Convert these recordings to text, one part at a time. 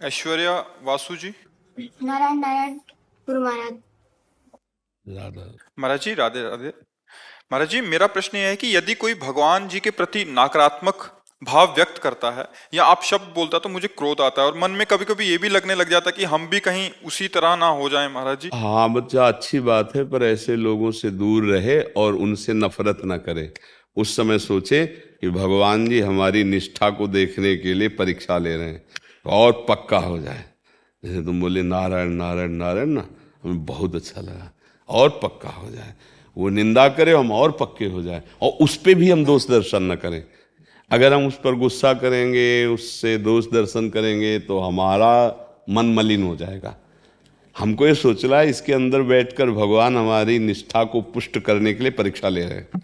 ऐश्वर्या वासु जी। नारायण नारायण गुरु महाराज। राधा। महाराज जी राधे राधे। महाराज जी मेरा प्रश्न यह है कि यदि कोई भगवान जी के प्रति नकारात्मक भाव व्यक्त करता है या आप शब्द बोलता है तो मुझे क्रोध आता है और मन में कभी कभी ये भी लगने लग जाता है कि हम भी कहीं उसी तरह ना हो जाएं महाराज जी। हाँ बच्चा, अच्छी बात है, पर ऐसे लोगों से दूर रहे और उनसे नफरत ना करे। उस समय सोचे कि भगवान जी हमारी निष्ठा को देखने के लिए परीक्षा ले रहे हैं, और पक्का हो जाए। जैसे तुम बोले नारायण नारायण नारायण ना, हमें बहुत अच्छा लगा, और पक्का हो जाए। वो निंदा करे, हम और पक्के हो जाए, और उस पर भी हम दोष दर्शन न करें। अगर हम उस पर गुस्सा करेंगे, उससे दोष दर्शन करेंगे, तो हमारा मन मलिन हो जाएगा। हमको ये सोचना है इसके अंदर बैठकर भगवान हमारी निष्ठा को पुष्ट करने के लिए परीक्षा ले रहे हैं।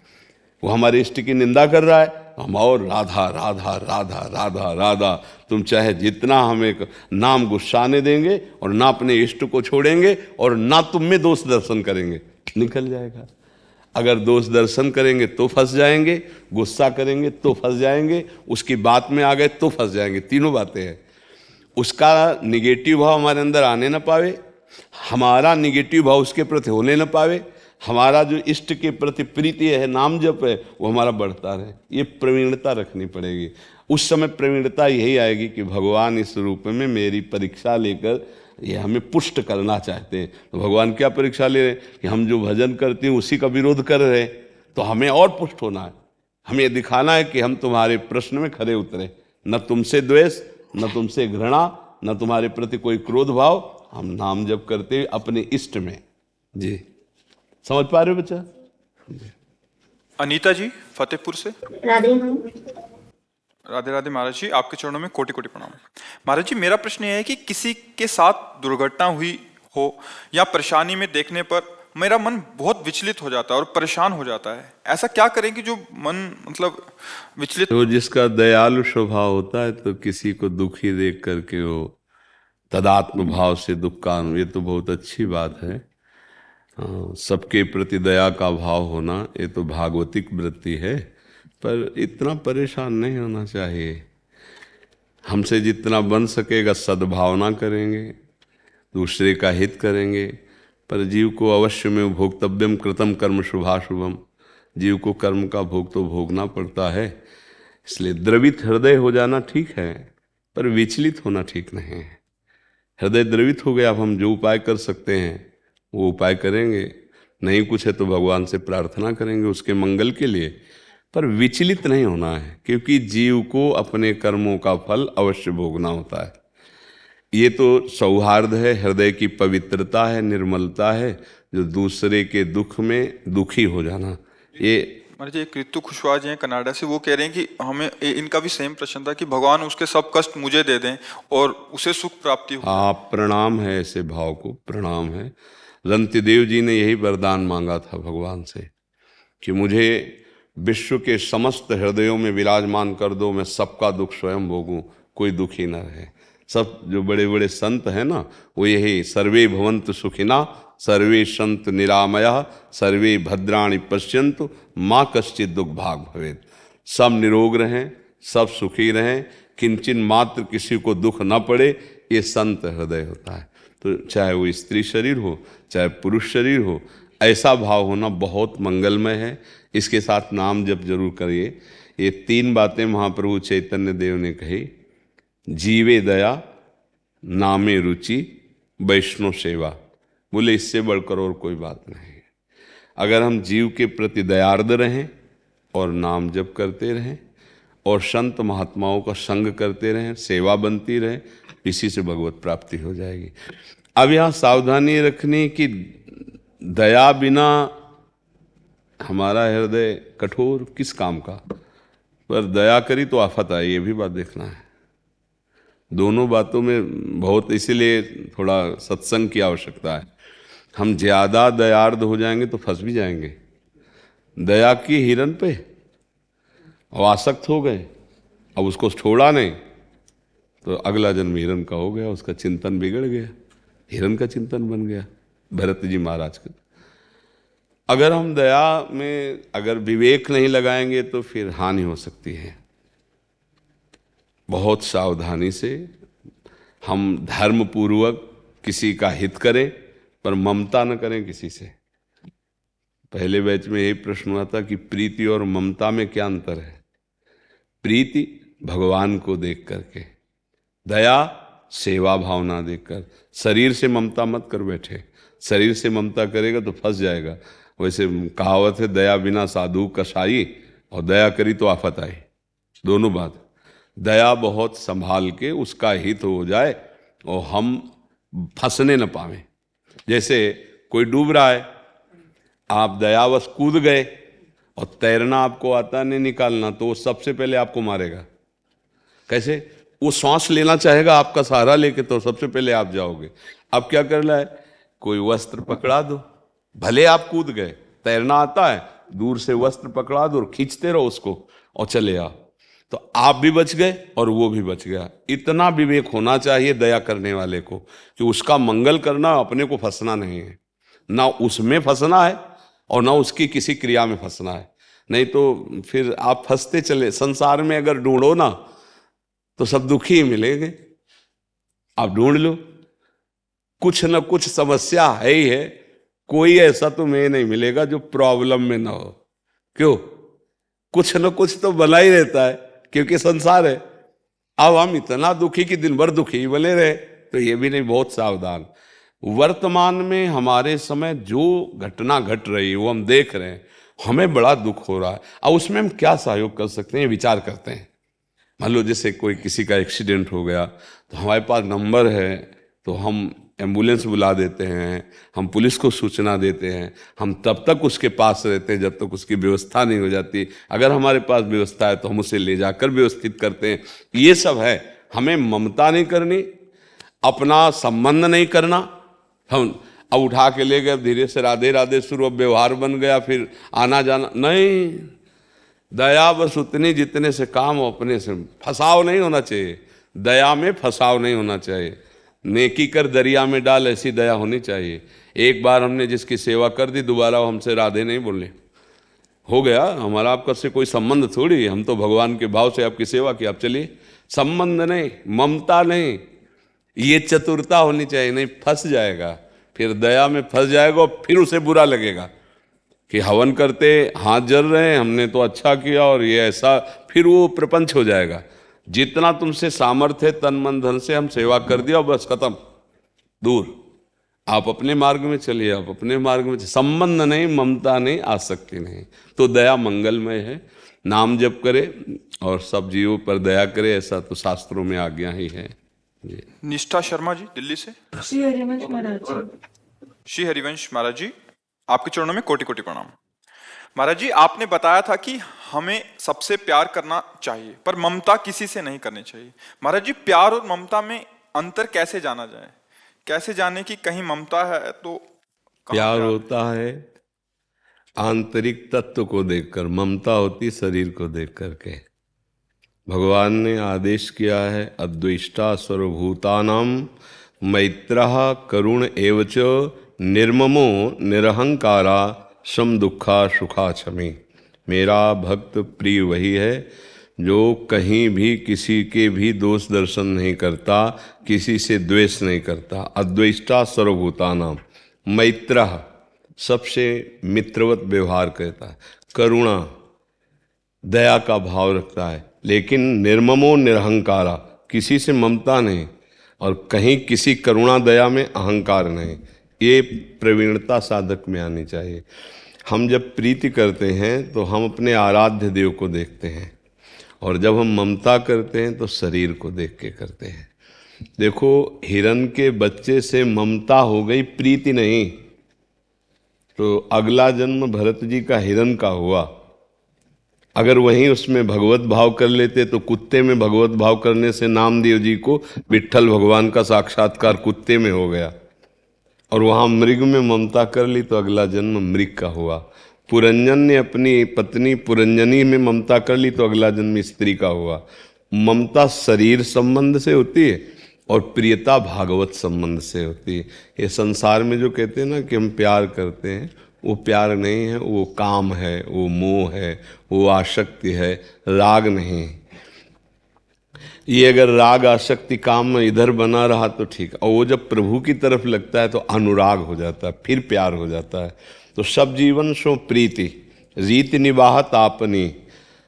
वो हमारे इष्ट की निंदा कर रहा है, हम और राधा राधा राधा राधा राधा, तुम चाहे जितना हमें नाम गुस्साने देंगे और ना अपने इष्ट को छोड़ेंगे और ना तुम में दोष दर्शन करेंगे, निकल जाएगा। अगर दोष दर्शन करेंगे तो फंस जाएंगे, गुस्सा करेंगे तो फंस जाएंगे, उसकी बात में आ गए तो फंस जाएंगे। तीनों बातें हैं। उसका निगेटिव भाव हमारे अंदर आने ना पावे, हमारा निगेटिव भाव उसके प्रति होने ना पावे, हमारा जो इष्ट के प्रति प्रीति है, नाम जप है, वो हमारा बढ़ता रहे। ये प्रवीणता रखनी पड़ेगी। उस समय प्रवीणता यही आएगी कि भगवान इस रूप में मेरी परीक्षा लेकर ये हमें पुष्ट करना चाहते हैं। तो भगवान क्या परीक्षा ले रहे हैं कि हम जो भजन करते हैं उसी का विरोध कर रहे हैं, तो हमें और पुष्ट होना है। हमें ये दिखाना है कि हम तुम्हारे प्रश्न में खरे उतरे, न तुमसे द्वेष, न तुमसे घृणा, न तुम्हारे प्रति कोई क्रोध भाव, हम नाम जप करते अपने इष्ट में। जी समझ पा रहे हो बच्चा? अनीता जी फतेहपुर से। राधे राधे राधे महाराज जी, आपके चरणों में कोटि कोटि प्रणाम। महाराज जी मेरा प्रश्न यह है कि किसी के साथ दुर्घटना हुई हो या परेशानी में देखने पर मेरा मन बहुत विचलित हो जाता है और परेशान हो जाता है। ऐसा क्या करें कि जो मन मतलब विचलित। तो जिसका दयालु स्वभाव होता है तो किसी को दुखी देख करके वो तदात्म भाव से दुख का, ये तो बहुत अच्छी बात है। सबके प्रति दया का भाव होना ये तो भागवतिक वृत्ति है, पर इतना परेशान नहीं होना चाहिए। हमसे जितना बन सकेगा सद्भावना करेंगे, दूसरे का हित करेंगे, पर जीव को अवश्य में भोक्तव्यम कृतम कर्म शुभाशुभम, जीव को कर्म का भोग तो भोगना पड़ता है। इसलिए द्रवित हृदय हो जाना ठीक है, पर विचलित होना ठीक नहीं है। हृदय द्रवित हो गया, अब हम जो उपाय कर सकते हैं वो उपाय करेंगे, नहीं कुछ है तो भगवान से प्रार्थना करेंगे उसके मंगल के लिए, पर विचलित नहीं होना है, क्योंकि जीव को अपने कर्मों का फल अवश्य भोगना होता है। ये तो सौहार्द है, हृदय की पवित्रता है, निर्मलता है, जो दूसरे के दुख में दुखी हो जाना। ये महाराज जी एक ऋतु खुशवाहा जी हैं कनाडा से, वो कह रहे हैं कि हमें इनका भी सेम प्रश्न था कि भगवान उसके सब कष्ट मुझे दे दें और उसे सुख प्राप्ति हो। हाँ, प्रणाम है ऐसे भाव को, प्रणाम है। रंतिदेव जी ने यही वरदान मांगा था भगवान से कि मुझे विश्व के समस्त हृदयों में विराजमान कर दो, मैं सबका दुख स्वयं भोगूं, कोई दुखी न रहे। सब जो बड़े बड़े संत हैं ना, वो यही सर्वे भवन्तु सुखिना सर्वे संत निरामया सर्वे भद्राणि पश्यन्तु माँ कश्चित् दुख भाग भवेत्। सब निरोग रहें, सब सुखी रहें, किंचन मात्र किसी को दुख न पड़े, ये संत हृदय होता है। तो चाहे वो स्त्री शरीर हो चाहे पुरुष शरीर हो, ऐसा भाव होना बहुत मंगलमय है। इसके साथ नाम जप जरूर करिए। ये तीन बातें महाप्रभु चैतन्य देव ने कही, जीवे दया, नामे रुचि, वैष्णव सेवा। बोले इससे बढ़कर और कोई बात नहीं है। अगर हम जीव के प्रति दयार्द रहें और नाम जप करते रहें और संत महात्माओं का संग करते रहें, सेवा बनती रहे, इसी से भगवत प्राप्ति हो जाएगी। अब यहाँ सावधानी रखनी कि दया बिना हमारा हृदय कठोर किस काम का, पर दया करी तो आफत आई, ये भी बात देखना है। दोनों बातों में बहुत, इसीलिए थोड़ा सत्संग की आवश्यकता है। हम ज़्यादा दयार्द हो जाएंगे तो फंस भी जाएंगे। दया की हिरन पे और आसक्त हो गए, अब उसको छोड़ा नहीं तो अगला जन्म हिरन का हो गया, उसका चिंतन बिगड़ गया, हिरन का चिंतन बन गया भरत जी महाराज का। अगर हम दया में अगर विवेक नहीं लगाएंगे तो फिर हानि हो सकती है। बहुत सावधानी से हम धर्म पूर्वक किसी का हित करें पर ममता न करें किसी से। पहले बैच में यही प्रश्न हुआ था कि प्रीति और ममता में क्या अंतर है। प्रीति भगवान को देख करके, दया सेवा भावना देखकर। शरीर से ममता मत कर बैठे, शरीर से ममता करेगा तो फंस जाएगा। वैसे कहावत है, दया बिना साधु कसाई, और दया करी तो आफत आई, दोनों बात। दया बहुत संभाल के उसका हित हो जाए और हम फंसने न पावे। जैसे कोई डूब रहा है, आप दयावश कूद गए और तैरना आपको आता नहीं, निकालना, तो वो सबसे पहले आपको मारेगा। कैसे? वो सांस लेना चाहेगा आपका सहारा लेके, तो सबसे पहले आप जाओगे। अब क्या करना है, कोई वस्त्र पकड़ा दो, भले आप कूद गए, तैरना आता है, दूर से वस्त्र पकड़ा दो और खींचते रहो उसको और चले आओ, तो आप भी बच गए और वो भी बच गया। इतना विवेक होना चाहिए दया करने वाले को कि उसका मंगल करना, अपने को फंसना नहीं है, ना उसमें फंसना है और ना उसकी किसी क्रिया में फंसना है। नहीं तो फिर आप फंसते चले। संसार में अगर ढूंढो ना तो सब दुखी ही मिलेंगे। आप ढूंढ लो, कुछ न कुछ समस्या है ही है। कोई ऐसा तुम्हें नहीं मिलेगा जो प्रॉब्लम में ना हो। क्यों? कुछ न कुछ तो बना ही रहता है, क्योंकि संसार है। अब हम इतना दुखी कि दिन भर दुखी ही बने रहे, तो ये भी नहीं, बहुत सावधान। वर्तमान में हमारे समय जो घटना घट रही है वो हम देख रहे हैं, हमें बड़ा दुख हो रहा है। अब उसमें हम क्या सहयोग कर सकते हैं, विचार करते हैं। मान लो जैसे कोई किसी का एक्सीडेंट हो गया, तो हमारे पास नंबर है, तो हम एम्बुलेंस बुला देते हैं, हम पुलिस को सूचना देते हैं। हम तब तक उसके पास रहते हैं जब तक उसकी व्यवस्था नहीं हो जाती। अगर हमारे पास व्यवस्था है तो हम उसे ले जाकर व्यवस्थित करते हैं। ये सब है। हमें ममता नहीं करनी, अपना संबंध नहीं करना। हम अब उठा के ले गए, धीरे से राधे राधे शुरू, अब व्यवहार बन गया, फिर आना जाना नहीं। दया बस उतनी जितने से काम हो, अपने से फंसाव नहीं होना चाहिए। दया में फंसाव नहीं होना चाहिए। नेकी कर दरिया में डाल, ऐसी दया होनी चाहिए। एक बार हमने जिसकी सेवा कर दी, दोबारा वो हमसे राधे नहीं बोले, हो गया। हमारा आपका से कोई संबंध थोड़ी, हम तो भगवान के भाव से आपकी सेवा की, आप चलिए। संबंध नहीं, ममता नहीं, ये चतुरता होनी चाहिए। नहीं फंस जाएगा, फिर दया में फंस जाएगा और फिर उसे बुरा लगेगा कि हवन करते हाथ जल रहे हैं, हमने तो अच्छा किया और ये ऐसा, फिर वो प्रपंच हो जाएगा। जितना तुमसे सामर्थ्य तन मन धन से हम सेवा कर दिया, बस खत्म, दूर। आप अपने मार्ग में चलिए, आप अपने मार्ग में। संबंध नहीं, ममता नहीं, आसक्ति नहीं, तो दया मंगलमय है। नाम जप करे और सब जीवों पर दया करे, ऐसा तो शास्त्रों में आज्ञा ही है। जी। निष्ठा शर्मा जी दिल्ली से। श्री हरिवंश महाराज जी। श्री हरिवंश महाराज जी, आपके चरणों में कोटि कोटि प्रणाम। महाराज जी, आपने बताया था कि हमें सबसे प्यार करना चाहिए पर ममता किसी से नहीं करनी चाहिए। महाराज जी, प्यार और ममता में अंतर कैसे जाना जाए? कैसे जाने कि कहीं ममता है तो प्यार होता है आंतरिक तत्व को देखकर, ममता होती शरीर को देख करके। भगवान ने आदेश किया है, अद्वेष्टा सर्वभूतानां मैत्रः करुण एवच निर्ममो निरहंकारा सम दुखा सुखा क्षमी। मेरा भक्त प्रिय वही है जो कहीं भी किसी के भी दोष दर्शन नहीं करता, किसी से द्वेष नहीं करता। अद्वेष्टा सर्वभूतानां, मैत्रः सबसे मित्रवत व्यवहार करता है, करुणा दया का भाव रखता है, लेकिन निर्ममो निरहंकारा, किसी से ममता नहीं और कहीं किसी करुणा दया में अहंकार नहीं। ये प्रवीणता साधक में आनी चाहिए। हम जब प्रीति करते हैं तो हम अपने आराध्य देव को देखते हैं, और जब हम ममता करते हैं तो शरीर को देख के करते हैं। देखो, हिरण के बच्चे से ममता हो गई, प्रीति नहीं, तो अगला जन्म भरत जी का हिरण का हुआ। अगर वहीं उसमें भगवत भाव कर लेते तो कुत्ते में भगवत भाव करने से नामदेव जी को विट्ठल भगवान का साक्षात्कार कुत्ते में हो गया, और वहाँ मृग में ममता कर ली तो अगला जन्म मृग का हुआ। पुरंजन ने अपनी पत्नी पुरंजनी में ममता कर ली तो अगला जन्म स्त्री का हुआ। ममता शरीर संबंध से होती है और प्रियता भागवत संबंध से होती है। ये संसार में जो कहते हैं ना कि हम प्यार करते हैं, वो प्यार नहीं है, वो काम है, वो मोह है, वो आसक्ति है, राग नहीं। ये अगर राग आसक्ति काम में इधर बना रहा तो ठीक, और वो जब प्रभु की तरफ लगता है तो अनुराग हो जाता है, फिर प्यार हो जाता है। तो सब जीवन सो प्रीति रीति निवाहत आपनी,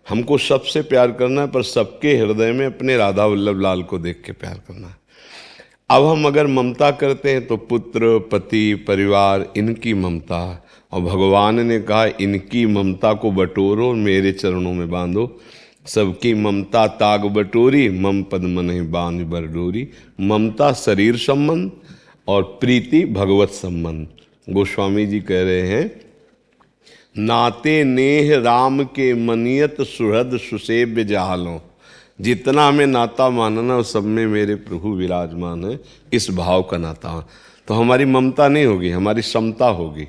हमको सबसे प्यार करना है, पर सबके हृदय में अपने राधा वल्लभ लाल को देख के प्यार करना है। अब हम अगर ममता करते हैं तो पुत्र पति परिवार इनकी ममता, और भगवान ने कहा इनकी ममता को बटोरो और मेरे चरणों में बांधो। सबकी ममता ताग बटोरी, मम पद मनहि बांध बरडोरी। ममता शरीर संबंध और प्रीति भगवत संबंध। गोस्वामी जी कह रहे हैं नाते नेह राम के मनियत सुहृद सुसेव्य जालो। जितना हमें नाता मानना उस सब में मेरे प्रभु विराजमान है, इस भाव का नाता। तो हमारी ममता नहीं होगी, हमारी समता होगी,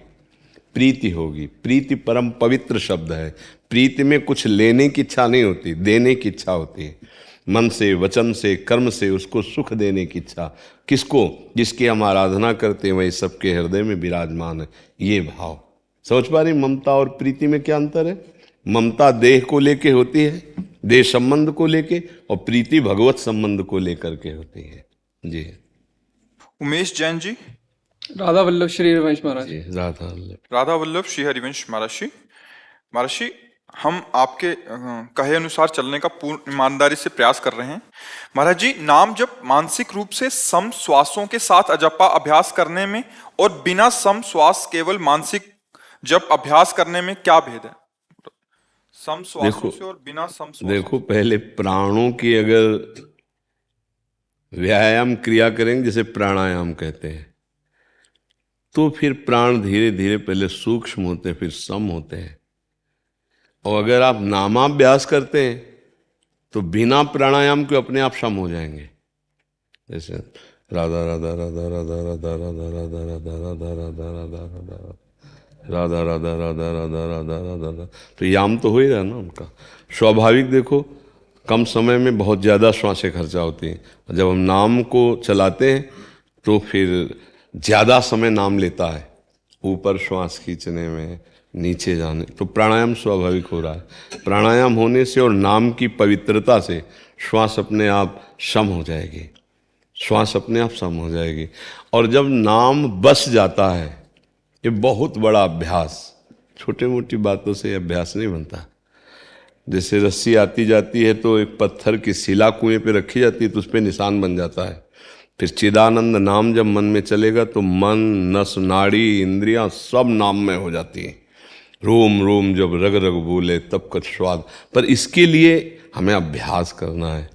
प्रीति होगी। प्रीति परम पवित्र शब्द है। प्रीति में कुछ लेने की इच्छा नहीं होती, देने की इच्छा होती है। मन से वचन से कर्म से उसको सुख देने की इच्छा। किसको? जिसकी हम आराधना करते हैं वही सबके हृदय में विराजमान है। ये भाव समझ पा रही? ममता और प्रीति में क्या अंतर है? ममता देह को लेके होती है, देह संबंध को लेके, और प्रीति भगवत संबंध को लेकर के होती है। जी उमेश जैन जी। राधा वल्लभ श्री हरिवंश महाराज। जी राधा वल्लभ। राधा वल्लभ श्री हरिवंश महाराज जी। महाराज जी, हम आपके कहे अनुसार चलने का पूर्ण ईमानदारी से प्रयास कर रहे हैं। महाराज जी, नाम जब मानसिक रूप से सम श्वासों के साथ अजपा अभ्यास करने में और बिना सम श्वास केवल मानसिक जब अभ्यास करने में क्या भेद है? सम श्वासों से और बिना सम श्वासों। देखो, पहले प्राणों की अगर व्यायाम क्रिया करेंगे, जैसे प्राणायाम कहते हैं, तो फिर प्राण धीरे धीरे पहले सूक्ष्म होते हैं, फिर सम होते हैं। और अगर आप नामाभ्यास करते हैं तो बिना प्राणायाम के अपने आप सम हो जाएंगे। जैसे राधा राधा राधा राधा राधा राधा राधा राधा राधा राधा राधा राधा राधा राधा राधा राधा राधा राधा, तो याम तो हो ही रहा ना उनका। स्वाभाविक देखो, कम समय में बहुत ज़्यादा श्वासें खर्चा होती हैं। जब हम नाम को चलाते हैं तो फिर ज़्यादा समय नाम लेता है, ऊपर श्वास खींचने में, नीचे जाने। तो प्राणायाम स्वाभाविक हो रहा है। प्राणायाम होने से और नाम की पवित्रता से श्वास अपने आप सम हो जाएगी, श्वास अपने आप सम हो जाएगी। और जब नाम बस जाता है, ये बहुत बड़ा अभ्यास, छोटे मोटी बातों से अभ्यास नहीं बनता। जैसे रस्सी आती जाती है तो एक पत्थर की शिला कुएं पे रखी जाती है तो उस पर निशान बन जाता है। फिर चिदानंद नाम जब मन में चलेगा तो मन, नस, नाड़ी, इंद्रियां सब नाम में हो जाती हैं। रोम रोम जब रग रग बोले तब कछ स्वाद। पर इसके लिए हमें अभ्यास करना है।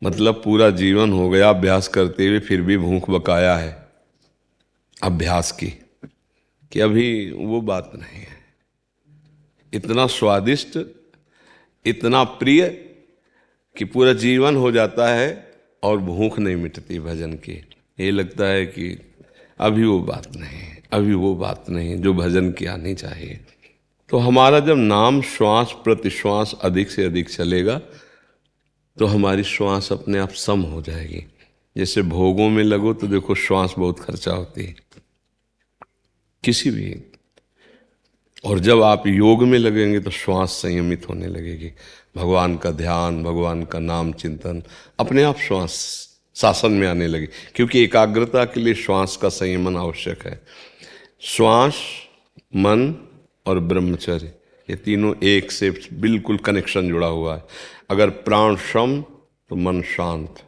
मतलब पूरा जीवन हो गया अभ्यास करते हुए, फिर भी भूख बकाया है अभ्यास की, कि अभी वो बात नहीं है। इतना स्वादिष्ट, इतना प्रिय कि पूरा जीवन हो जाता है और भूख नहीं मिटती भजन की। ये लगता है कि अभी वो बात नहीं है, अभी वो बात नहीं है जो भजन की आनी चाहिए। तो हमारा जब नाम श्वास प्रति श्वास अधिक से अधिक चलेगा तो हमारी श्वास अपने आप सम हो जाएगी। जैसे भोगों में लगो तो देखो श्वास बहुत खर्चा होती है किसी भी, और जब आप योग में लगेंगे तो श्वास संयमित होने लगेगी। भगवान का ध्यान, भगवान का नाम चिंतन, अपने आप श्वास शासन में आने लगे। क्योंकि एकाग्रता के लिए श्वास का संयमन आवश्यक है। श्वास, मन और ब्रह्मचर्य, ये तीनों एक से बिल्कुल कनेक्शन जुड़ा हुआ है। अगर प्राण सम तो मन शांत,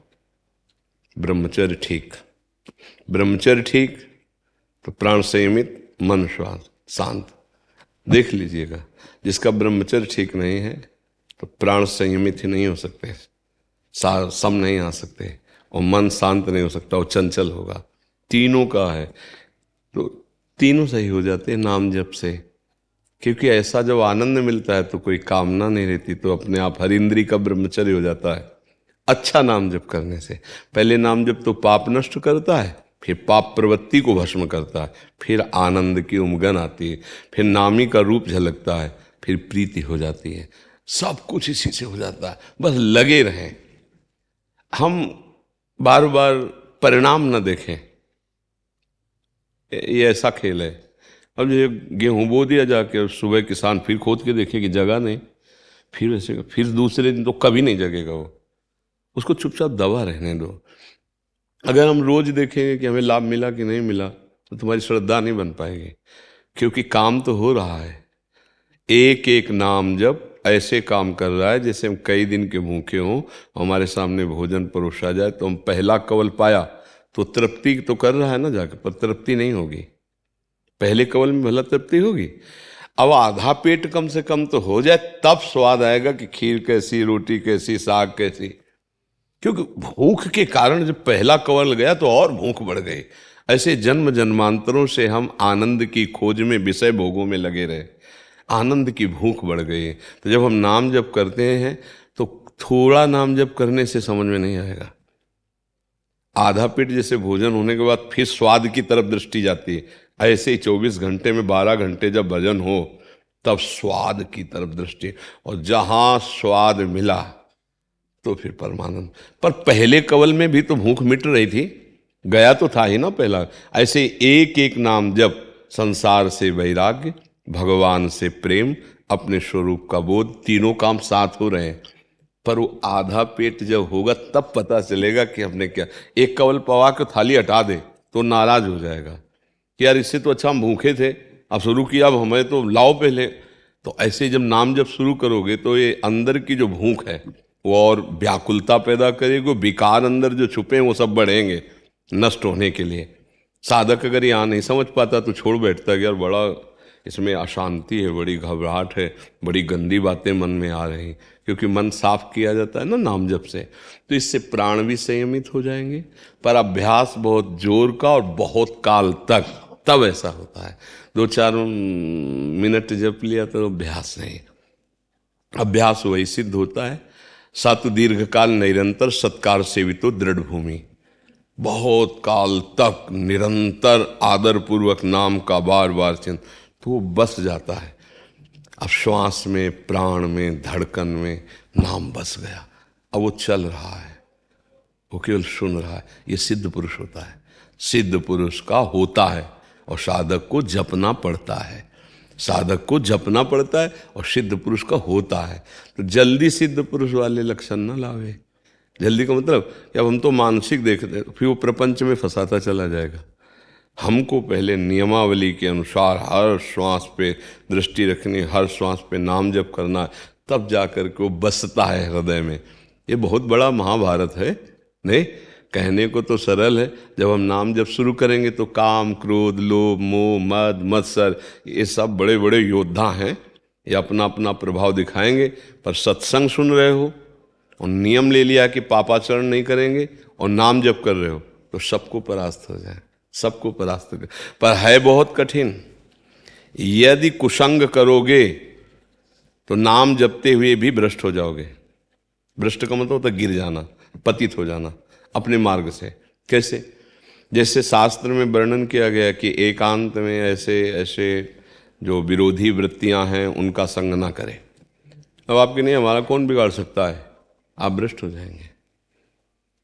ब्रह्मचर्य ठीक, ब्रह्मचर्य ठीक तो प्राण संयमित, मन शांत। देख लीजिएगा, जिसका ब्रह्मचर्य ठीक नहीं है तो प्राण संयमित ही नहीं हो सकते, सम नहीं आ सकते, और मन शांत नहीं हो सकता, वो चंचल होगा। तीनों का है तो तीनों सही हो जाते हैं नाम जप से। क्योंकि ऐसा जब आनंद मिलता है तो कोई कामना नहीं रहती, तो अपने आप हर इंद्री का ब्रह्मचर्य हो जाता है अच्छा नाम जप करने से। पहले नाम जप तो पाप नष्ट करता है, फिर पाप प्रवृत्ति को भस्म करता है, फिर आनंद की उमगन आती है, फिर नामी का रूप झलकता है, फिर प्रीति हो जाती है। सब कुछ इसी से हो जाता है, बस लगे रहें। हम बार बार परिणाम न देखें, ये ऐसा खेल है। अब जो गेहूँ बो दिया जाके, सुबह किसान फिर खोद के देखे कि जगह नहीं, फिर वैसे फिर दूसरे दिन तो कभी नहीं जगेगा वो। उसको चुपचाप दबा रहने दो। अगर हम रोज देखेंगे कि हमें लाभ मिला कि नहीं मिला, तो तुम्हारी श्रद्धा नहीं बन पाएगी, क्योंकि काम तो हो रहा है। एक एक नाम जब ऐसे काम कर रहा है जैसे हम कई दिन के भूखे हों, हमारे सामने भोजन परोसा जाए तो हम पहला कवल पाया तो तृप्ति तो कर रहा है ना जाकर, पर तृप्ति नहीं होगी। पहले कवल में भला तृप्ति होगी, अब आधा पेट कम से कम तो हो जाए, तब स्वाद आएगा कि खीर कैसी, रोटी कैसी, साग कैसी। क्योंकि भूख के कारण जब पहला कवल गया तो और भूख बढ़ गई। ऐसे जन्म जन्मांतरों से हम आनंद की खोज में, विषय भोगों में लगे रहे, आनंद की भूख बढ़ गई। तो जब हम नाम जप करते हैं तो थोड़ा नाम जप करने से समझ में नहीं आएगा। आधा पेट जैसे भोजन होने के बाद फिर स्वाद की तरफ दृष्टि जाती है, ऐसे ही 24 घंटे में 12 घंटे जब भजन हो तब स्वाद की तरफ दृष्टि, और जहां स्वाद मिला तो फिर परमानंद। पर पहले कवल में भी तो भूख मिट रही थी, गया तो था ही ना पहला। ऐसे एक एक नाम जप, संसार से वैराग्य, भगवान से प्रेम, अपने स्वरूप का बोध, तीनों काम साथ हो रहे हैं। पर वो आधा पेट जब होगा तब पता चलेगा कि हमने क्या। एक कवल पवा के थाली हटा दे तो नाराज हो जाएगा कि यार इससे तो अच्छा हम भूखे थे, अब शुरू किया, अब हमें तो लाओ पहले। तो ऐसे जब नाम जब शुरू करोगे तो ये अंदर की जो भूख है वो और व्याकुलता पैदा करेगी, विकार अंदर जो छुपे हैं वो सब बढ़ेंगे नष्ट होने के लिए। साधक अगर यहाँ नहीं समझ पाता तो छोड़ बैठता कि यार बड़ा इसमें अशांति है, बड़ी घबराहट है, बड़ी गंदी बातें मन में आ रही, क्योंकि मन साफ किया जाता है ना नाम जप से, तो इससे प्राण भी संयमित हो जाएंगे। पर अभ्यास बहुत जोर का और बहुत काल तक, तब ऐसा होता है। 2-4 मिनट जप लिया तो अभ्यास नहीं, अभ्यास वही सिद्ध होता है। सत दीर्घकाल निरंतर सत्कार सेवितो दृढ़ भूमि, बहुत काल तक निरंतर आदर पूर्वक नाम का बार बार चिंतन, तो वो बस जाता है। अब श्वास में, प्राण में, धड़कन में नाम बस गया, अब वो चल रहा है, वो केवल सुन रहा है। ये सिद्ध पुरुष होता है। सिद्ध पुरुष का होता है और साधक को जपना पड़ता है, साधक को जपना पड़ता है और सिद्ध पुरुष का होता है। तो जल्दी सिद्ध पुरुष वाले लक्षण ना लावे। जल्दी का मतलब कि अब हम तो मानसिक देखते हैं, फिर वो प्रपंच में फंसाता चला जाएगा। हमको पहले नियमावली के अनुसार हर श्वास पे दृष्टि रखनी, हर श्वास पे नाम जप करना, तब जाकर के वो बसता है हृदय में। ये बहुत बड़ा महाभारत है, नहीं कहने को तो सरल है। जब हम नाम जप शुरू करेंगे तो काम, क्रोध, लोभ, मोह, मद, मत्सर, ये सब बड़े बड़े योद्धा हैं, ये अपना अपना प्रभाव दिखाएंगे। पर सत्संग सुन रहे हो और नियम ले लिया कि पापाचरण नहीं करेंगे और नाम जप कर रहे हो तो सबको परास्त हो जाए, सबको परास्त कर। पर है बहुत कठिन। यदि कुसंग करोगे तो नाम जपते हुए भी भ्रष्ट हो जाओगे। भ्रष्ट का मतलब होता है गिर जाना, पतित हो जाना अपने मार्ग से। कैसे? जैसे शास्त्र में वर्णन किया गया कि एकांत में ऐसे ऐसे जो विरोधी वृत्तियां हैं उनका संग ना करें। अब आपके नहीं, हमारा कौन बिगाड़ सकता है? आप भ्रष्ट हो जाएंगे।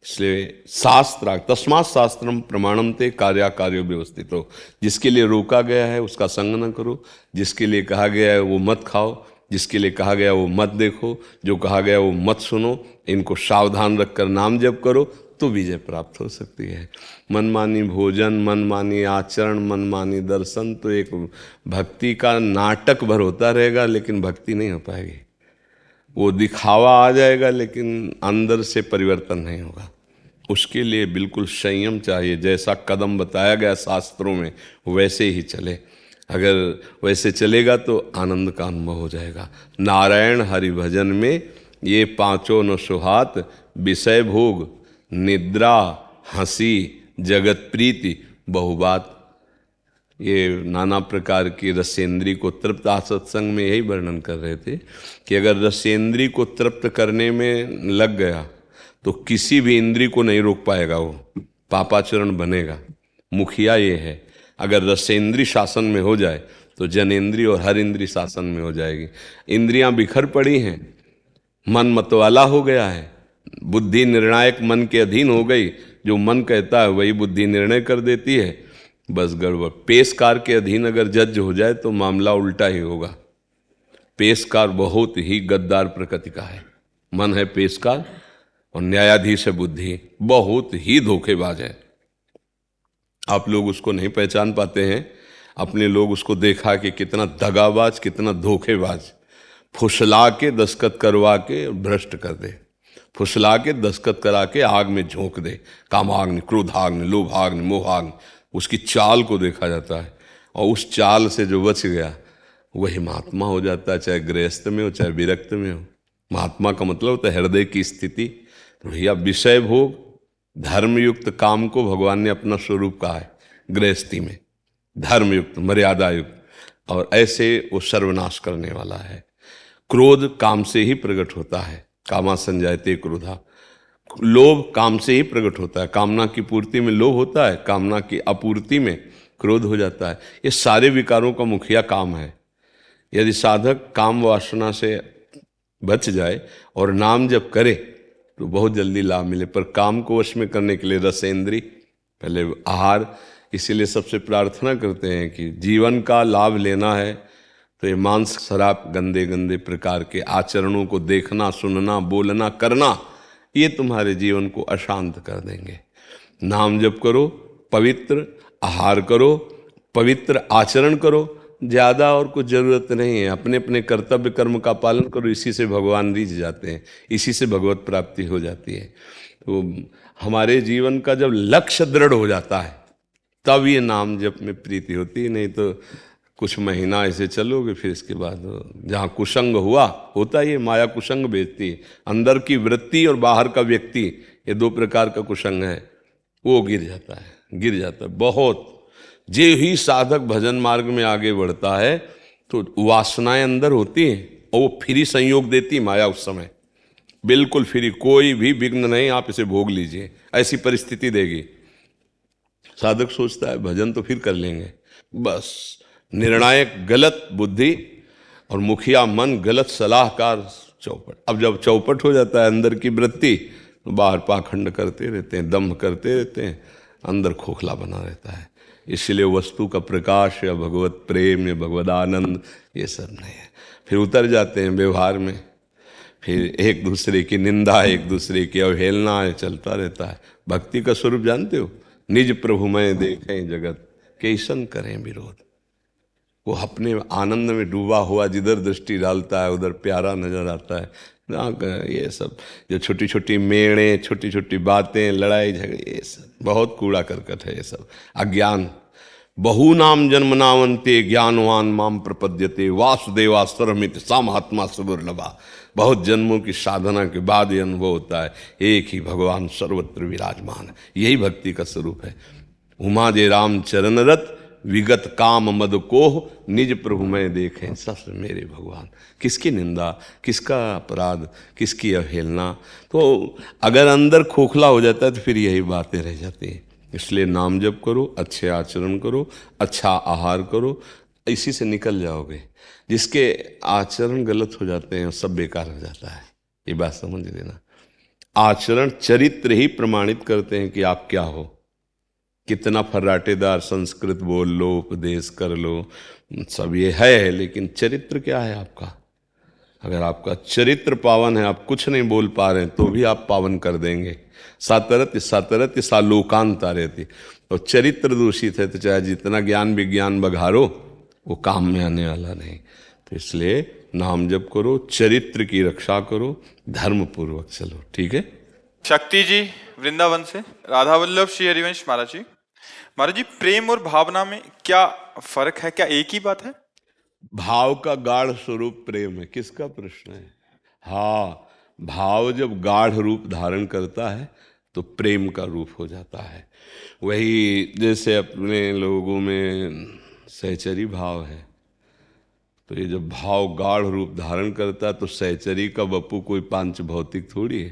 इसलिए शास्त्र, तस्मात् शास्त्रम प्रमाणम ते कार्याकार्यो व्यवस्थित हो। जिसके लिए रोका गया है उसका संग न करो, जिसके लिए कहा गया है वो मत खाओ, जिसके लिए कहा गया वो मत देखो, जो कहा गया वो मत सुनो। इनको सावधान रखकर नाम जप करो तो विजय प्राप्त हो सकती है। मनमानी भोजन, मनमानी आचरण, मनमानी दर्शन तो एक भक्ति का नाटक भर होता रहेगा, लेकिन भक्ति नहीं हो पाएगी। वो दिखावा आ जाएगा लेकिन अंदर से परिवर्तन नहीं होगा। उसके लिए बिल्कुल संयम चाहिए। जैसा कदम बताया गया शास्त्रों में वैसे ही चले। अगर वैसे चलेगा तो आनंद का अनुभव हो जाएगा। नारायण हरि भजन में ये पांचों न सुहात, विषय भोग, निद्रा, हंसी, जगत प्रीति, बहुबात। ये नाना प्रकार की रसेंद्री को तृप्त, आज सत्संग में यही वर्णन कर रहे थे कि अगर रसेंद्री को तृप्त करने में लग गया तो किसी भी इंद्री को नहीं रोक पाएगा, वो पापाचरण बनेगा। मुखिया ये है, अगर रसेंद्री शासन में हो जाए तो जनेंद्री और हर इंद्री शासन में हो जाएगी। इंद्रियां बिखर पड़ी हैं, मन मतवाला हो गया है, बुद्धि निर्णायक मन के अधीन हो गई। जो मन कहता है वही बुद्धि निर्णय कर देती है। बस गड़बड़। पेशकार के अधीन अगर जज हो जाए तो मामला उल्टा ही होगा। पेशकार बहुत ही गद्दार प्रकृति का है। मन है पेशकार और न्यायाधीश है बुद्धि, बहुत ही धोखेबाज है। आप लोग उसको नहीं पहचान पाते हैं, अपने लोग उसको देखा कि कितना दगाबाज, कितना धोखेबाज, फुसला के दस्तखत करवा के भ्रष्ट कर दे, फुसला के दस्तखत करा के आग में झोंक दे, कामाग्नि, क्रोधाग्नि, लोभाग्नि, मोहाग्नि, उसकी चाल को देखा जाता है। और उस चाल से जो बच गया वही महात्मा हो जाता है, चाहे गृहस्थ में हो चाहे विरक्त में हो। महात्मा का मतलब होता है हृदय की स्थिति। तो भैया विषय भोग, धर्मयुक्त काम को भगवान ने अपना स्वरूप कहा है गृहस्थी में, धर्मयुक्त, मर्यादा युक्त, और ऐसे वो सर्वनाश करने वाला है। क्रोध काम से ही प्रकट होता है, कामा संजायते क्रोधा, लोभ काम से ही प्रकट होता है, कामना की पूर्ति में लोभ होता है, कामना की आपूर्ति में क्रोध हो जाता है। ये सारे विकारों का मुखिया काम है। यदि साधक काम वासना से बच जाए और नाम जप करे तो बहुत जल्दी लाभ मिले। पर काम को वश में करने के लिए रसेंद्री, पहले आहार, इसीलिए सबसे प्रार्थना करते हैं कि जीवन का लाभ लेना है तो ये मांस, शराब, गंदे गंदे प्रकार के आचरणों को देखना, सुनना, बोलना, करना, ये तुम्हारे जीवन को अशांत कर देंगे। नाम जप करो, पवित्र आहार करो, पवित्र आचरण करो, ज़्यादा और कुछ ज़रूरत नहीं है। अपने अपने कर्तव्य कर्म का पालन करो, इसी से भगवान रीझ जाते हैं, इसी से भगवत प्राप्ति हो जाती है। तो हमारे जीवन का जब लक्ष्य दृढ़ हो जाता है तब ये नाम जप में प्रीति होती है। नहीं तो कुछ महीना ऐसे चलोगे, फिर इसके बाद जहाँ कुसंग हुआ होता है, ये माया कुसंग बेचती है। अंदर की वृत्ति और बाहर का व्यक्ति, ये दो प्रकार का कुसंग है, वो गिर जाता है बहुत। जे ही साधक भजन मार्ग में आगे बढ़ता है तो वासनाएं अंदर होती हैं और वो फ्री संयोग देती माया उस समय, बिल्कुल फ्री, कोई भी विघ्न नहीं, आप इसे भोग लीजिए, ऐसी परिस्थिति देगी। साधक सोचता है भजन तो फिर कर लेंगे, बस निर्णायक गलत बुद्धि और मुखिया मन, गलत सलाहकार चौपट। अब जब चौपट हो जाता है अंदर की वृत्ति तो बाहर पाखंड करते रहते हैं, दम्भ करते रहते हैं, अंदर खोखला बना रहता है। इसलिए वस्तु का प्रकाश या भगवत प्रेम या भगवत आनंद ये सब नहीं है। फिर उतर जाते हैं व्यवहार में, फिर एक दूसरे की निंदा, एक दूसरे की अवहेलना चलता रहता है। भक्ति का स्वरूप जानते हो, निज प्रभु मैं देखें जगत कैसन करें विरोध। वो अपने आनंद में डूबा हुआ जिधर दृष्टि डालता है उधर प्यारा नजर आता है। ये सब जो छोटी छोटी मेड़े, छोटी छोटी बातें, लड़ाई झगड़े, ये सब बहुत कूड़ा करकट है। ये सब अज्ञान। बहु नाम जन्मनावंते ज्ञानवान माम प्रपद्यते वासुदेवास्वरमित सा महात्मा सुदुर्लभा। बहुत जन्मों की साधना के बाद ये अनुभव होता है एक ही भगवान सर्वत्र विराजमान है। यही भक्ति का स्वरूप है। उमा जे राम चरण रत विगत काम मद कोह निज प्रभु मैं देखें सस मेरे भगवान। किसकी निंदा, किसका अपराध, किसकी अवहेलना। तो अगर अंदर खोखला हो जाता है तो फिर यही बातें रह जाती हैं। इसलिए नाम जप करो, अच्छे आचरण करो, अच्छा आहार करो, इसी से निकल जाओगे। जिसके आचरण गलत हो जाते हैं सब बेकार हो जाता है, ये बात समझ लेना। आचरण, चरित्र ही प्रमाणित करते हैं कि आप क्या हो। कितना फर्राटेदार संस्कृत बोल लो, उपदेश कर लो, सब ये है, लेकिन चरित्र क्या है आपका। अगर आपका चरित्र पावन है, आप कुछ नहीं बोल पा रहे हैं तो भी आप पावन कर देंगे। सातरत सातरत सालोकांता रहती। और चरित्र दूषित है तो चाहे जितना ज्ञान विज्ञान बघारो वो काम में आने वाला नहीं। तो इसलिए नाम जप करो, चरित्र की रक्षा करो, धर्म पूर्वक चलो। ठीक है। शक्ति जी वृंदावन से। राधा वल्लभ श्री हरिवंश महाराज जी। महाराज जी, प्रेम और भावना में क्या फर्क है, क्या एक ही बात है? भाव का गाढ़ स्वरूप प्रेम है। किसका प्रश्न है? हाँ, भाव जब गाढ़ रूप धारण करता है तो प्रेम का रूप हो जाता है। वही जैसे अपने लोगों में सहचरी भाव है, तो ये जब भाव गाढ़ रूप धारण करता है तो सहचरी का बप्पू कोई पांच भौतिक थोड़ी है।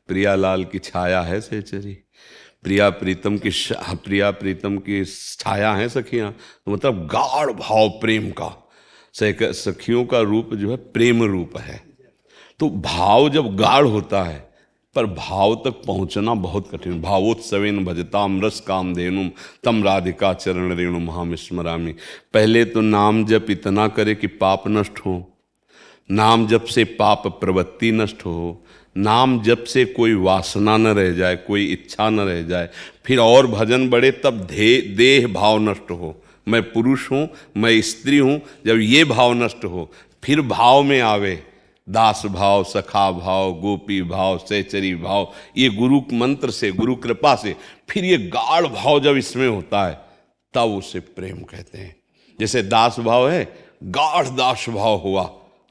प्रियालाल की छाया है सहचरी, प्रिया प्रीतम की छाया है सखियां। तो मतलब गाढ़ भाव प्रेम का, सखियों का रूप जो है प्रेम रूप है। तो भाव जब गाढ़ होता है, पर भाव तक पहुंचना बहुत कठिन। भावोत्सवेन भजताम रस काम धेनुम तम राधिका चरण रेणु महाम स्मरामी। पहले तो नाम जप इतना करे कि पाप नष्ट हो, नाम जप से पाप प्रवृत्ति नष्ट हो, नाम जप से कोई वासना न रह जाए, कोई इच्छा न रह जाए, फिर और भजन बढ़े, तब देह भाव नष्ट हो, मैं पुरुष हूँ, मैं स्त्री हूँ, जब ये भाव नष्ट हो फिर भाव में आवे दास भाव, सखा भाव, गोपी भाव, सहचरी भाव, ये गुरु मंत्र से, गुरु कृपा से फिर ये गाढ़ भाव जब इसमें होता है तब उसे प्रेम कहते हैं। जैसे दास भाव है, गाढ़ दास भाव हुआ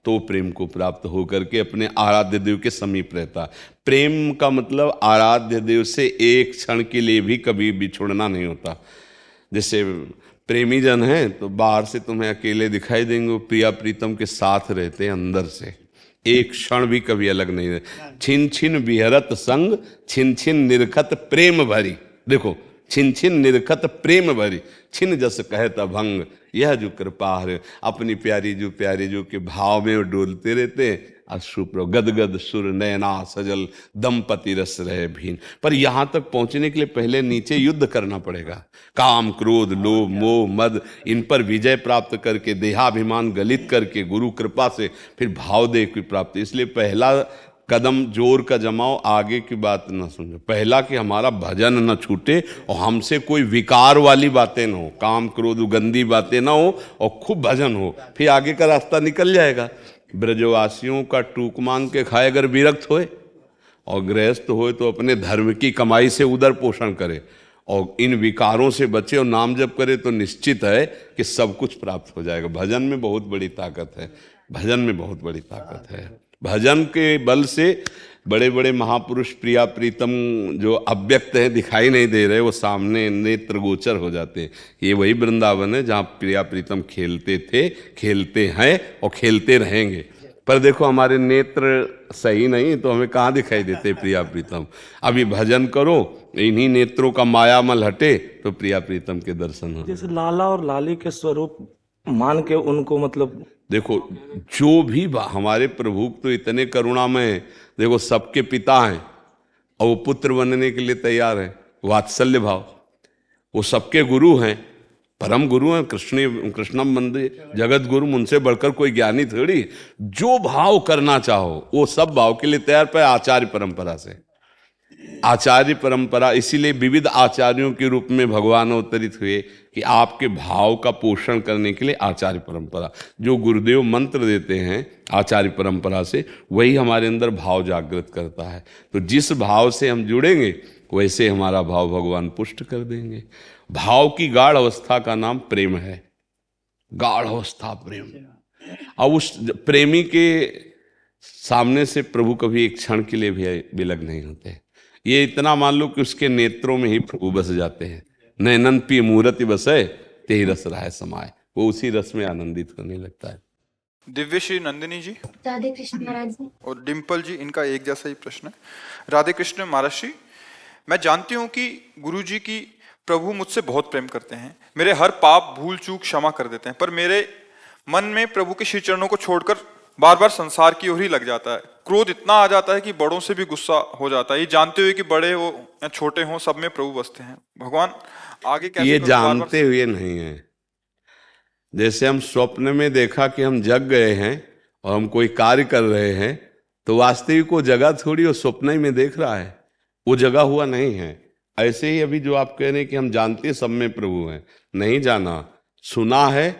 तो प्रेम को प्राप्त होकर के अपने आराध्य देव के समीप रहता है। प्रेम का मतलब आराध्य देव से एक क्षण के लिए भी कभी बिछुड़ना नहीं होता। जैसे प्रेमी जन हैं तो बाहर से तुम्हें अकेले दिखाई देंगे, वो प्रिया प्रीतम के साथ रहते हैं, अंदर से एक क्षण भी कभी अलग नहीं रहते। छिन छिन विहरत संग, छिन छिन निरखत प्रेम भरी। देखो, छिन छिन निरखत प्रेम भरी, छिन जस कहत भंग, यह जो कृपा है अपनी प्यारी जो के भाव में वो डोलते रहते हैं। अश्रुप्र गदगद सुर नयना सजल, दंपति रस रहे भीन। पर यहाँ तक पहुँचने के लिए पहले नीचे युद्ध करना पड़ेगा। काम, क्रोध, लोभ, मोह, मद, इन पर विजय प्राप्त करके, देहाभिमान गलित करके, गुरु कृपा से फिर भाव देह की प्राप्ति। इसलिए पहला कदम जोर का जमाओ, आगे की बात न समझो। पहला कि हमारा भजन न छूटे और हमसे कोई विकार वाली बातें न हो, काम क्रोध गंदी बातें ना हो और खूब भजन हो, फिर आगे का रास्ता निकल जाएगा। ब्रजवासियों का टूक मांग के खाए अगर विरक्त होए और गृहस्थ होए तो अपने धर्म की कमाई से उदर पोषण करे और इन विकारों से बचे और नाम जप करे तो निश्चित है कि सब कुछ प्राप्त हो जाएगा। भजन में बहुत बड़ी ताकत है, भजन में बहुत बड़ी ताकत है। भजन के बल से बड़े बड़े महापुरुष प्रिया प्रीतम जो अव्यक्त हैं, दिखाई नहीं दे रहे, वो सामने नेत्र गोचर हो जाते हैं। ये वही वृंदावन है जहाँ प्रिया प्रीतम खेलते थे, खेलते हैं और खेलते रहेंगे। पर देखो हमारे नेत्र सही नहीं तो हमें कहाँ दिखाई देते प्रिया प्रीतम। अभी भजन करो, इन्हीं नेत्रों का मायामल हटे तो प्रिया प्रीतम के दर्शन हो। जैसे लाला और लाली के स्वरूप मान के उनको मतलब देखो, जो भी हमारे प्रभु तो इतने करुणामय हैं। देखो, सबके पिता हैं और वो पुत्र बनने के लिए तैयार हैं, वात्सल्य भाव। वो सबके गुरु हैं, परम गुरु हैं, कृष्णम वंदे जगत गुरु, उनसे बढ़कर कोई ज्ञानी थोड़ी। जो भाव करना चाहो वो सब भाव के लिए तैयार पे। आचार्य परंपरा से, आचार्य परंपरा, इसीलिए विविध आचार्यों के रूप में भगवान अवतरित हुए कि आपके भाव का पोषण करने के लिए आचार्य परंपरा। जो गुरुदेव मंत्र देते हैं आचार्य परंपरा से, वही हमारे अंदर भाव जागृत करता है। तो जिस भाव से हम जुड़ेंगे वैसे हमारा भाव भगवान पुष्ट कर देंगे। भाव की गाढ़ अवस्था का नाम प्रेम है, गाढ़ अवस्था प्रेम। अब उस प्रेमी के सामने से प्रभु कभी एक क्षण के लिए भी विलग नहीं होते। ये इतना मान लो कि उसके नेत्रों में ही प्रभु बस जाते हैं। नैनन पी मूर्ति बसे ते रस राय समाये, वो उसी रस में आनंदित होने लगता है। दिव्य श्री नंदिनी जी राधे कृष्ण महाराज जी। और डिम्पल जी, इनका एक जैसा ही प्रश्न है। राधे कृष्ण महाराज जी, मैं जानती हूँ कि गुरु जी की प्रभु मुझसे बहुत प्रेम करते हैं, मेरे हर पाप भूल चूक क्षमा कर देते हैं, पर मेरे मन में प्रभु के श्री चरणों को छोड़कर बार बार संसार की ओर ही लग जाता है। क्रोध इतना आ जाता है कि बड़ों से भी गुस्सा हो जाता है। ये जानते हुए कि बड़े हो या छोटे हो, सब में प्रभु बसते हैं। भगवान आगे कैसे ये जानते हुए नहीं है। जैसे हम स्वप्न में देखा कि हम जग गए हैं और हम कोई कार्य कर रहे हैं, तो वास्तविक वो जगह थोड़ी वो स्वप्न ही में देख रहा है, वो जगह हुआ नहीं है। ऐसे ही अभी जो आप कह रहे हैं कि हम जानते सब में प्रभु हैं, नहीं जाना, सुना है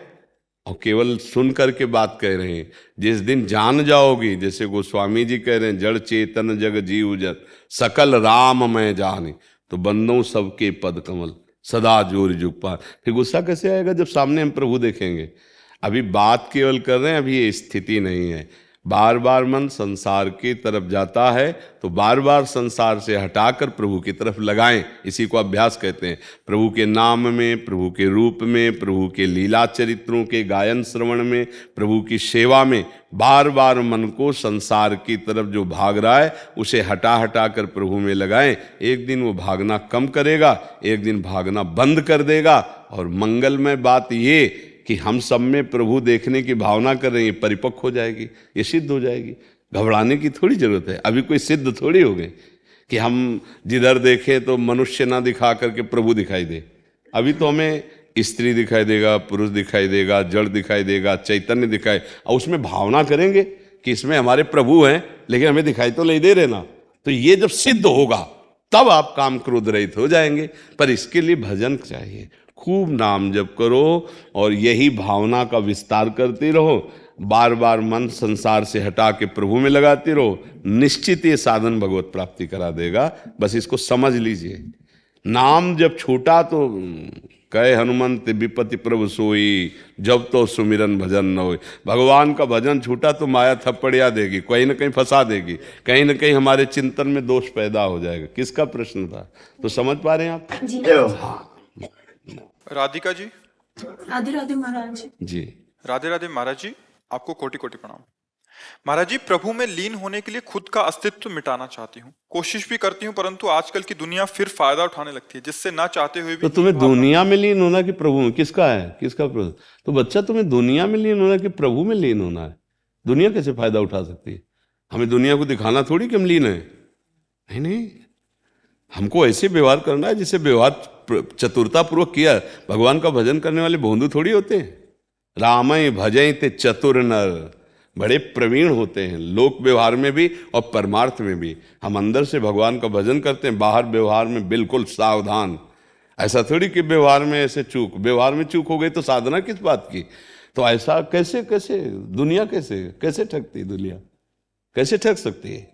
और केवल सुन करके बात कह रहे हैं। जिस दिन जान जाओगी, जैसे गोस्वामी जी कह रहे हैं, जड़ चेतन जग जीव जन सकल राम मैं जाने, तो बंदों सबके पद कमल सदा जोर जुग पार। फिर गुस्सा कैसे आएगा जब सामने हम प्रभु देखेंगे। अभी बात केवल कर रहे हैं, अभी ये स्थिति नहीं है। बार बार मन संसार की तरफ जाता है तो बार बार संसार से हटाकर प्रभु की तरफ लगाएं, इसी को अभ्यास कहते हैं। प्रभु के नाम में, प्रभु के रूप में, प्रभु के लीला चरित्रों के गायन श्रवण में, प्रभु की सेवा में बार बार मन को संसार की तरफ जो भाग रहा है उसे हटा हटा कर प्रभु में लगाएं। एक दिन वो भागना कम करेगा, एक दिन भागना बंद कर देगा। और मंगलमय बात ये कि हम सब में प्रभु देखने की भावना कर रहे हैं, परिपक्व हो जाएगी, ये सिद्ध हो जाएगी। घबराने की थोड़ी जरूरत है। अभी कोई सिद्ध थोड़ी हो गए कि हम जिधर देखें तो मनुष्य ना दिखा करके प्रभु दिखाई दे। अभी तो हमें स्त्री दिखाई देगा, पुरुष दिखाई देगा, जड़ दिखाई देगा, चैतन्य दिखाई, और उसमें भावना करेंगे कि इसमें हमारे प्रभु हैं, लेकिन हमें दिखाई तो नहीं दे रहे ना। तो ये जब सिद्ध होगा तब आप काम क्रोध रहित हो जाएंगे। पर इसके लिए भजन चाहिए, खूब नाम जप करो और यही भावना का विस्तार करते रहो। बार बार मन संसार से हटा के प्रभु में लगाते रहो, निश्चित ये साधन भगवत प्राप्ति करा देगा। बस इसको समझ लीजिए। नाम जब छूटा तो कहे हनुमंत विपति प्रभु सोई, जब तो सुमिरन भजन न होई। भगवान का भजन छूटा तो माया थप्पड़िया देगी, कहीं ना कहीं फंसा देगी, कहीं ना कहीं हमारे चिंतन में दोष पैदा हो जाएगा। किसका प्रश्न था? तो समझ पा रहे हैं आप? जी। राधिका जी। राधे राधे महाराज। जी राधे राधे महाराज जी, आपको कोटि कोटि प्रणाम। महाराज जी, प्रभु में लीन होने के लिए खुद का अस्तित्व मिटाना चाहती हूँ, कोशिश भी करती हूँ, परंतु आजकल की दुनिया फिर फायदा उठाने लगती है, जिससे ना चाहते हुए भी। तो तुम्हें दुनिया में लीन होना कि प्रभु में? किसका है, किसका प्रभु? तो बच्चा तुम्हें दुनिया में लीन होना कि प्रभु में लीन होना है? दुनिया कैसे फायदा उठा सकती है? हमें दुनिया को दिखाना थोड़ी कि हम लीन है। नहीं नहीं, हमको ऐसे व्यवहार करना है जिससे व्यवहार चतुरतापूर्वक किया। भगवान का भजन करने वाले भोंदू थोड़ी होते हैं। रामय भजय ते चतुर नर, बड़े प्रवीण होते हैं लोक व्यवहार में भी और परमार्थ में भी। हम अंदर से भगवान का भजन करते हैं, बाहर व्यवहार में बिल्कुल सावधान। ऐसा थोड़ी कि व्यवहार में ऐसे चूक, व्यवहार में चूक हो गई तो साधना किस बात की? तो ऐसा कैसे कैसे दुनिया कैसे ठगती दुनिया? कैसे ठग सकती है?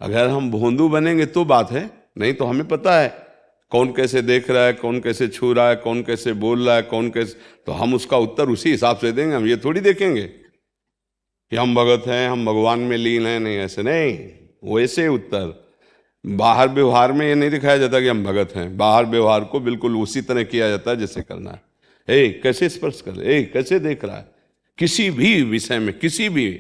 अगर हम भोंदू बनेंगे तो बात है, नहीं तो हमें पता है कौन कैसे देख रहा है, कौन कैसे छू रहा है, कौन कैसे बोल रहा है, कौन कैसे, तो हम उसका उत्तर उसी हिसाब से देंगे। हम ये थोड़ी देखेंगे कि हम भगत हैं, हम भगवान में लीन हैं। नहीं, ऐसे नहीं, वैसे उत्तर। बाहर व्यवहार में ये नहीं दिखाया जाता कि हम भगत हैं। बाहर व्यवहार को बिल्कुल उसी तरह किया जाता है जैसे करना है। कैसे स्पर्श कर, कैसे देख रहा है, किसी भी विषय में, किसी भी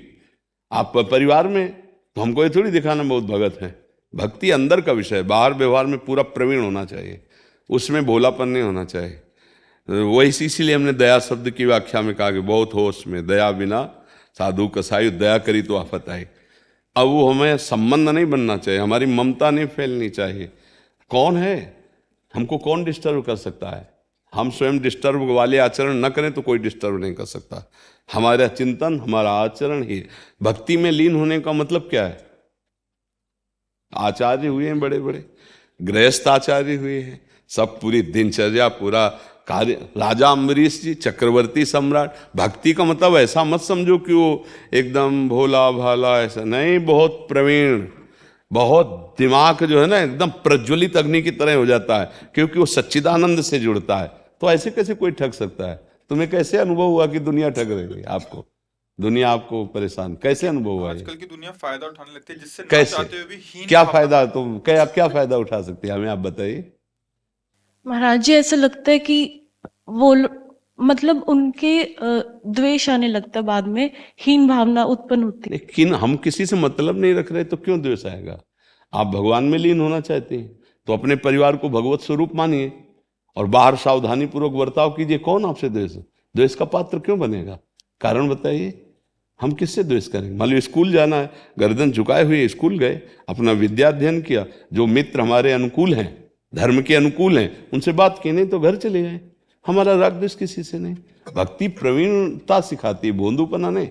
आप परिवार में, तो हमको ये थोड़ी दिखाना बहुत भगत है। भक्ति अंदर का विषय है, बाहर व्यवहार में पूरा प्रवीण होना चाहिए, उसमें भोलापन नहीं होना चाहिए। वही इसीलिए हमने दया शब्द की व्याख्या में कहा कि बहुत होश में दया बिना साधु कसाई, दया करी तो आफत आई। अब वो हमें संबंध नहीं बनना चाहिए, हमारी ममता नहीं फैलनी चाहिए। कौन है, हमको कौन डिस्टर्ब कर सकता है? हम स्वयं डिस्टर्ब वाले आचरण न करें तो कोई डिस्टर्ब नहीं कर सकता। हमारा चिंतन, हमारा आचरण ही भक्ति में लीन होने का मतलब क्या है? आचार्य हुए हैं बड़े बड़े, गृहस्थ आचार्य हुए हैं, सब पूरी दिनचर्या, पूरा कार्य। राजा अम्बरीश जी, चक्रवर्ती सम्राट। भक्ति का मतलब ऐसा मत समझो कि वो एकदम भोला भाला, ऐसा नहीं, बहुत प्रवीण, बहुत दिमाग जो है ना एकदम प्रज्वलित अग्नि की तरह हो जाता है, क्योंकि वो सच्चिदानंद से जुड़ता है। तो ऐसे कैसे कोई ठग सकता है? तुम्हें कैसे अनुभव हुआ कि दुनिया ठग रही है आपको, दुनिया आपको परेशान? कैसे अनुभव हुआ? आजकल की दुनिया फायदा उठाने लगती है, जिससे ना कैसे, चाहते हुए भी हीन क्या भावना- फायदा, तुम क्या फायदा उठा सकती है? हमें आप बताइए। महाराज जी, ऐसा लगता है कि मतलब उनके द्वेष आने लगता है, बाद में हीन भावना उत्पन्न होती है। लेकिन हम किसी से मतलब नहीं रख रहे तो क्यों द्वेष आएगा? आप भगवान में लीन होना चाहते हैं तो अपने परिवार को भगवत स्वरूप मानिए और बाहर सावधानी पूर्वक बर्ताव कीजिए। कौन आपसे द्वेष का पात्र क्यों बनेगा? कारण बताइए। हम किससे द्वेष करेंगे? मान लो स्कूल जाना है, गर्दन झुकाए हुए स्कूल गए, अपना विद्या अध्ययन किया, जो मित्र हमारे अनुकूल हैं, धर्म के अनुकूल हैं, उनसे बात की, नहीं तो घर चले गए। हमारा राग द्वेष किसी से नहीं। भक्ति प्रवीणता सिखाती है, भोंदूपना नहीं।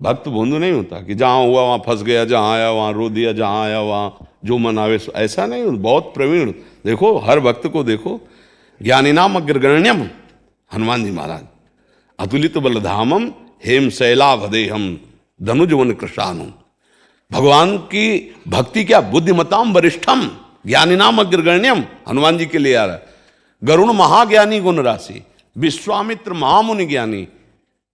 भक्त भोंदू नहीं होता कि जहाँ हुआ वहाँ फंस गया, जहाँ आया वहाँ रो दिया, जहाँ आया वहाँ जो मनावे, ऐसा नहीं। बहुत प्रवीण। देखो हर भक्त को देखो। ज्ञानिनाम अग्रगण्यम, हनुमान जी महाराज, अतुलित बलधामम हेम शैलाभदेहम धनुजवन कृशानु। भगवान की भक्ति क्या, बुद्धिमताम वरिष्ठम ज्ञानिनाम अग्रगण्यम, हनुमान जी के लिए आ रहा है। गरुण महाज्ञानी गुण राशि, विश्वामित्र महामुनि ज्ञानी।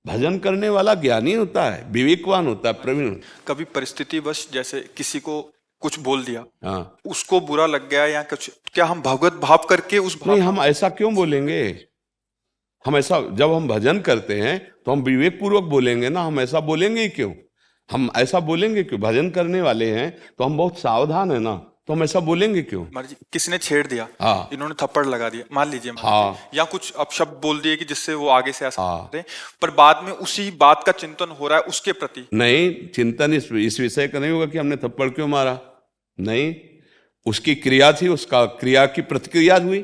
भजन करने वाला ज्ञानी होता है, विवेकवान होता है, प्रवीण। कभी परिस्थितिवश जैसे किसी को कुछ बोल दिया, हाँ, उसको बुरा लग गया या कुछ, क्या हम भगवत भाव करके उस भाव नहीं, हम ऐसा क्यों बोलेंगे? हम ऐसा, जब हम भजन करते हैं तो हम विवेक पूर्वक बोलेंगे ना। हम ऐसा बोलेंगे ही क्यों? हम ऐसा बोलेंगे क्यों? भजन करने वाले हैं तो हम बहुत सावधान है ना, तो हम ऐसा बोलेंगे क्यों? महाराज जी, किसी ने छेड़ दिया, हाँ, इन्होंने थप्पड़ लगा दिया, मान लीजिए महाराज हाँ, जी, या कुछ अपशब्द बोल दिए कि जिससे वो आगे से हाँ, ऐसा, पर बाद में उसी बात का चिंतन हो रहा है उसके प्रति। नहीं, चिंतन इस विषय का नहीं होगा कि हमने थप्पड़ क्यों मारा। नहीं, उसकी क्रिया थी, उसका क्रिया की प्रतिक्रिया हुई,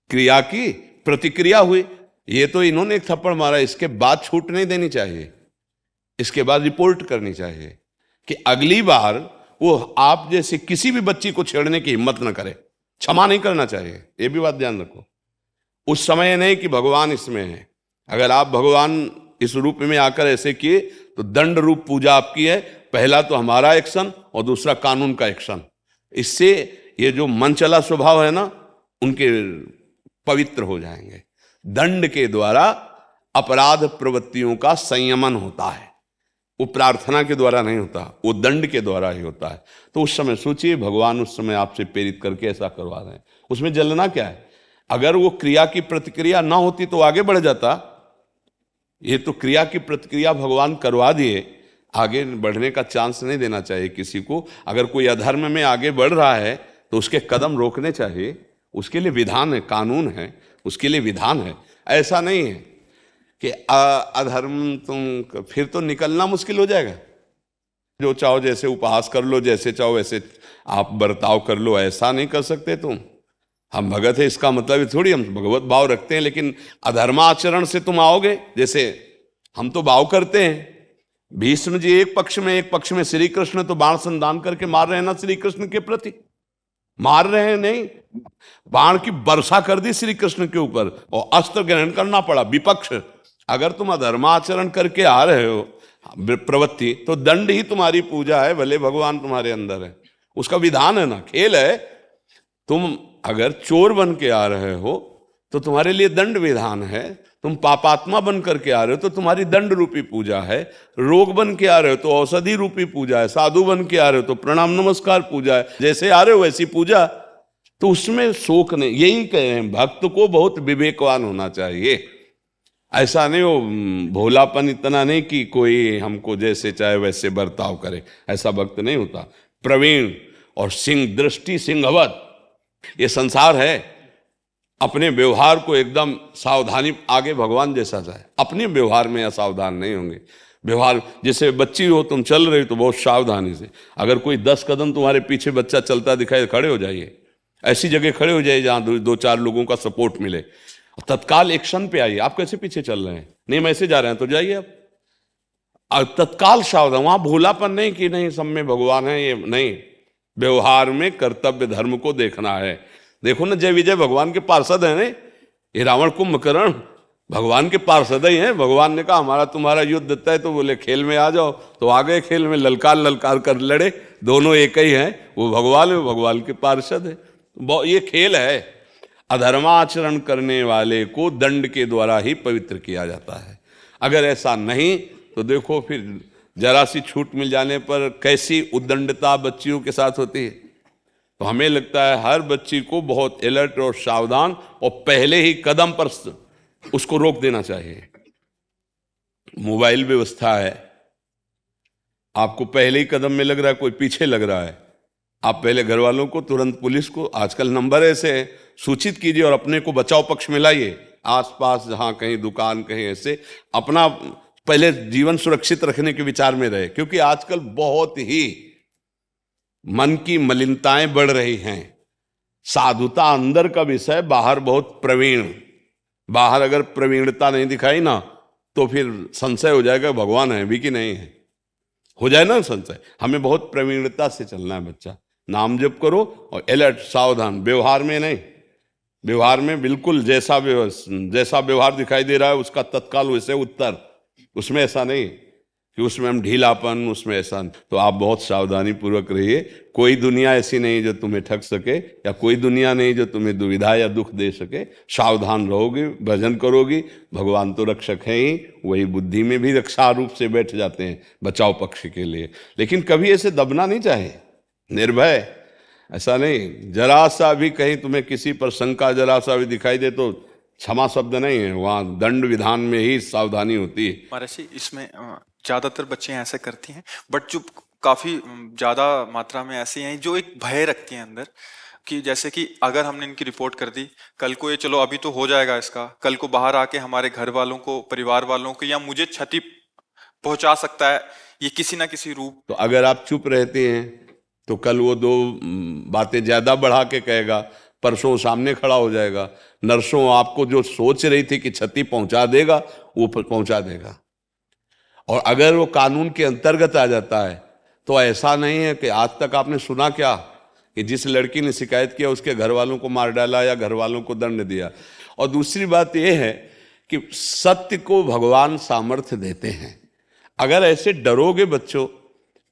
क्रिया की प्रतिक्रिया हुई। ये तो इन्होंने एक थप्पड़ मारा, इसके बाद छूट नहीं देनी चाहिए। इसके बाद रिपोर्ट करनी चाहिए कि अगली बार वो आप जैसे किसी भी बच्ची को छेड़ने की हिम्मत न करे। क्षमा नहीं करना चाहिए, ये भी बात ध्यान रखो। उस समय नहीं कि भगवान इसमें है। अगर आप भगवान इस रूप में आकर ऐसे किए तो दंड रूप पूजा आपकी है। पहला तो हमारा एक्शन और दूसरा कानून का एक्शन। इससे ये जो मन चला स्वभाव है ना, उनके पवित्र हो जाएंगे। दंड के द्वारा अपराध प्रवृत्तियों का संयमन होता है, वो प्रार्थना के द्वारा नहीं होता, वो दंड के द्वारा ही होता है। तो उस समय सोचिए, भगवान उस समय आपसे प्रेरित करके ऐसा करवा रहे हैं, उसमें जलना क्या है? अगर वो क्रिया की प्रतिक्रिया ना होती तो आगे बढ़ जाता। ये तो क्रिया की प्रतिक्रिया भगवान करवा दिए, आगे बढ़ने का चांस नहीं देना चाहिए किसी को। अगर कोई अधर्म में आगे बढ़ रहा है तो उसके कदम रोकने चाहिए, उसके लिए विधान है, कानून है, उसके लिए विधान है। ऐसा नहीं है कि अधर्म तुम फिर तो निकलना मुश्किल हो जाएगा। जो चाहो जैसे उपहास कर लो, जैसे चाहो वैसे आप बर्ताव कर लो, ऐसा नहीं कर सकते तुम। हम भगत है इसका मतलब ये थोड़ी हम भगवत भाव रखते हैं, लेकिन अधर्माचरण से तुम आओगे। जैसे हम तो भाव करते हैं, भीष्म जी एक पक्ष में श्री कृष्ण तो बाण संधान करके मार रहे हैं ना, श्री कृष्ण के प्रति मार रहे हैं, नहीं बाण की वर्षा कर दी श्री कृष्ण के ऊपर और अस्त्र ग्रहण करना पड़ा विपक्ष। अगर तुम अधर्माचरण करके आ रहे हो प्रवृत्ति, तो दंड ही तुम्हारी पूजा है, भले भगवान तुम्हारे अंदर है, उसका विधान है ना, खेल है। तुम अगर चोर बन के आ रहे हो तो तुम्हारे लिए दंड विधान है, तुम पापात्मा बन करके आ रहे हो तो तुम्हारी दंड रूपी पूजा है, रोग बन के आ रहे हो तो औषधि रूपी पूजा है, साधु बन के आ रहे हो तो प्रणाम नमस्कार पूजा है, जैसे आ रहे हो वैसी पूजा। तो उसमें शोक नहीं, यही कह रहे हैं भक्त को बहुत विवेकवान होना चाहिए। ऐसा नहीं हो भोलापन इतना नहीं कि कोई हमको जैसे चाहे वैसे बर्ताव करे, ऐसा भक्त नहीं होता। प्रवीण और सिंह दृष्टि सिंहवत ये संसार है। अपने व्यवहार को एकदम सावधानी, आगे भगवान जैसा चाहे, अपने व्यवहार में असावधान नहीं होंगे। व्यवहार जैसे बच्ची हो, तुम चल रहे हो तो बहुत सावधानी से, अगर कोई 10 कदम तुम्हारे पीछे बच्चा चलता दिखाए, खड़े हो जाइए, ऐसी जगह खड़े हो जाइए जहां 2-4 लोगों का सपोर्ट मिले, तत्काल एक्शन पे आइए। आप कैसे पीछे चल रहे हैं, नहीं हम ऐसे जा रहे हैं तो जाइए आप, तत्काल सावधान। वहां भोलापन नहीं कि नहीं सब में भगवान है, ये नहीं। व्यवहार में कर्तव्य धर्म को देखना है। देखो ना, जय विजय भगवान के पार्षद है, ने ये रावण कुंभकर्ण भगवान के पार्षद ही हैं। भगवान ने कहा हमारा तुम्हारा युद्ध तय, तो बोले खेल में आ जाओ, तो आ गए खेल में, ललकार ललकार कर लड़े, दोनों एक ही हैं, वो भगवान है, भगवान के पार्षद है। ये खेल है। अधर्माचरण करने वाले को दंड के द्वारा ही पवित्र किया जाता है। अगर ऐसा नहीं तो देखो फिर जरा सी छूट मिल जाने पर कैसी उद्दंडता बच्चियों के साथ होती है। तो हमें लगता है हर बच्ची को बहुत अलर्ट और सावधान और पहले ही कदम पर उसको रोक देना चाहिए। मोबाइल व्यवस्था है, आपको पहले ही कदम में लग रहा है कोई पीछे लग रहा है, आप पहले घर वालों को, तुरंत पुलिस को, आजकल नंबर ऐसे है, सूचित कीजिए और अपने को बचाव पक्ष में लाइए। आसपास जहां कहीं दुकान कहीं ऐसे अपना पहले जीवन सुरक्षित रखने के विचार में रहे, क्योंकि आजकल बहुत ही मन की मलिनताएं बढ़ रही हैं। साधुता अंदर का विषय, बाहर बहुत प्रवीण। बाहर अगर प्रवीणता नहीं दिखाई ना तो फिर संशय हो जाएगा भगवान है भी कि नहीं है, हो जाए ना संशय। हमें बहुत प्रवीणता से चलना है। बच्चा नाम जप करो और अलर्ट सावधान, व्यवहार में नहीं, व्यवहार में बिल्कुल जैसा व्यवहार दिखाई दे रहा है उसका तत्काल वैसे उत्तर, उसमें ऐसा नहीं कि उसमें हम ढीलापन, उसमें ऐसा। तो आप बहुत सावधानी पूर्वक रहिए। कोई दुनिया ऐसी नहीं जो तुम्हें ठग सके, या कोई दुनिया नहीं जो तुम्हें दुविधा या दुख दे सके। सावधान रहोगे, भजन करोगी, भगवान तो रक्षक है ही, वही बुद्धि में भी रक्षा रूप से बैठ जाते हैं बचाव पक्ष के लिए। लेकिन कभी ऐसे दबना नहीं चाहिए, निर्भय, ऐसा नहीं। जरा सा भी कहीं तुम्हें किसी पर शंका जरा सा भी दिखाई दे तो क्षमा शब्द नहीं है, वहाँ दंड विधान में ही सावधानी होती है। महाराज जी, इसमें ज्यादातर बच्चे ऐसे करती हैं, बट जो काफी ज्यादा मात्रा में ऐसे हैं जो एक भय रखती हैं अंदर, कि जैसे कि अगर हमने इनकी रिपोर्ट कर दी, कल को ये चलो अभी तो हो जाएगा इसका, कल को बाहर आके हमारे घर वालों को, परिवार वालों को या मुझे क्षति पहुंचा सकता है ये किसी ना किसी रूप। तो अगर आप चुप रहते हैं तो कल वो 2 बातें ज्यादा बढ़ा के कहेगा, परसों सामने खड़ा हो जाएगा, नरसों आपको जो सोच रही थी कि क्षति पहुंचा देगा वो पहुंचा देगा। और अगर वो कानून के अंतर्गत आ जाता है तो ऐसा नहीं है कि आज तक आपने सुना क्या कि जिस लड़की ने शिकायत किया उसके घर वालों को मार डाला या घर वालों को दंड दिया। और दूसरी बात यह है कि सत्य को भगवान सामर्थ्य देते हैं। अगर ऐसे डरोगे बच्चों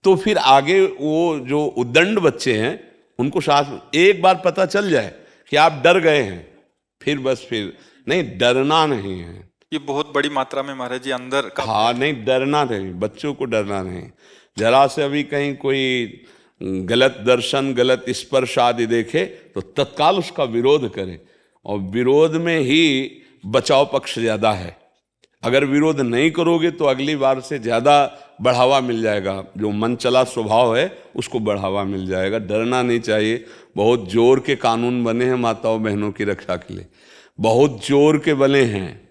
तो फिर आगे वो जो उद्दंड बच्चे हैं उनको साथ एक बार पता चल जाए कि आप डर गए हैं, फिर नहीं, डरना नहीं है। ये बहुत बड़ी मात्रा में महाराज जी अंदर का हाँ, नहीं, डरना नहीं, बच्चों को डरना नहीं। जरा से अभी कहीं कोई गलत दर्शन, गलत स्पर्श आदि देखे तो तत्काल उसका विरोध करें, और विरोध में ही बचाव पक्ष ज्यादा है। अगर विरोध नहीं करोगे तो अगली बार से ज्यादा बढ़ावा मिल जाएगा, जो मन चला स्वभाव है उसको बढ़ावा मिल जाएगा। डरना नहीं चाहिए। बहुत जोर के कानून बने हैं माताओं बहनों की रक्षा के लिए, बहुत जोर के बने हैं।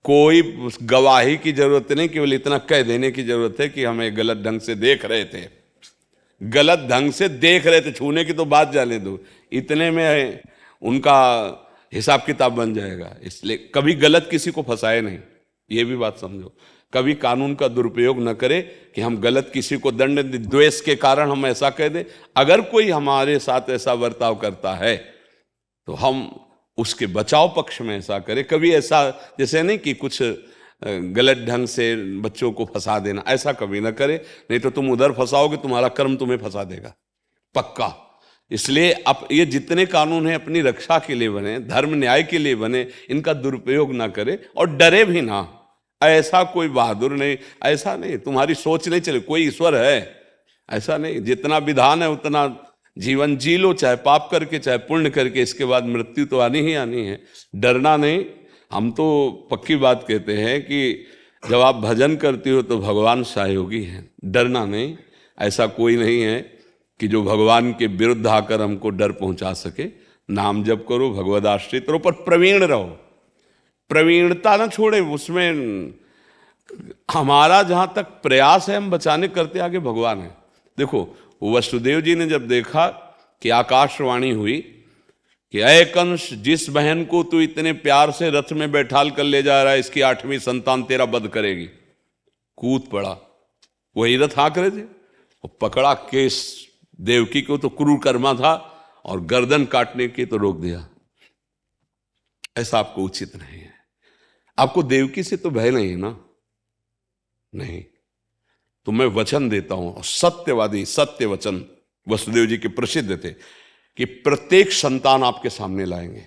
कोई गवाही की जरूरत नहीं, केवल इतना कह देने की जरूरत है कि हमें गलत ढंग से देख रहे थे, गलत ढंग से देख रहे थे, छूने की तो बात जाने दो, इतने में उनका हिसाब किताब बन जाएगा। इसलिए कभी गलत किसी को फंसाए नहीं, ये भी बात समझो। कभी कानून का दुरुपयोग न करे कि हम गलत किसी को दंड, द्वेष के कारण हम ऐसा कह दें। अगर कोई हमारे साथ ऐसा बर्ताव करता है तो हम उसके बचाव पक्ष में ऐसा करें। कभी ऐसा जैसे नहीं कि कुछ गलत ढंग से बच्चों को फंसा देना, ऐसा कभी ना करे, नहीं तो तुम उधर फंसाओगे, तुम्हारा कर्म तुम्हें फंसा देगा पक्का। इसलिए अब ये जितने कानून हैं अपनी रक्षा के लिए बने, धर्म न्याय के लिए बने, इनका दुरुपयोग ना करे और डरे भी ना। ऐसा कोई बहादुर नहीं, ऐसा नहीं, तुम्हारी सोच नहीं चले कोई ईश्वर है, ऐसा नहीं। जितना विधान है उतना जीवन जी लो, चाहे पाप करके चाहे पुण्य करके, इसके बाद मृत्यु तो आनी ही आनी है। डरना नहीं। हम तो पक्की बात कहते हैं कि जब आप भजन करती हो तो भगवान सहयोगी हैं, डरना नहीं। ऐसा कोई नहीं है कि जो भगवान के विरुद्ध आकर हमको डर पहुंचा सके। नाम जप करो, भगवद आश्रित रहो, पर प्रवीण रहो, प्रवीणता ना छोड़े। उसमें हमारा जहां तक प्रयास है हम बचाने करते, आगे भगवान है। देखो वसुदेव जी ने जब देखा कि आकाशवाणी हुई कि अय कंस, जिस बहन को तू इतने प्यार से रथ में बैठाल कर ले जा रहा है, इसकी 8वीं संतान तेरा वध करेगी, कूद पड़ा। वही रथ हाँक रहे थे और पकड़ा केस। देवकी को तो क्रूर कर्मा था और गर्दन काटने की तो रोक दिया। ऐसा आपको उचित नहीं है। आपको देवकी से तो भय नहीं है ना, नहीं। तो मैं वचन देता हूं, सत्यवादी सत्य वचन वसुदेव जी के प्रसिद्ध थे कि प्रत्येक संतान आपके सामने लाएंगे।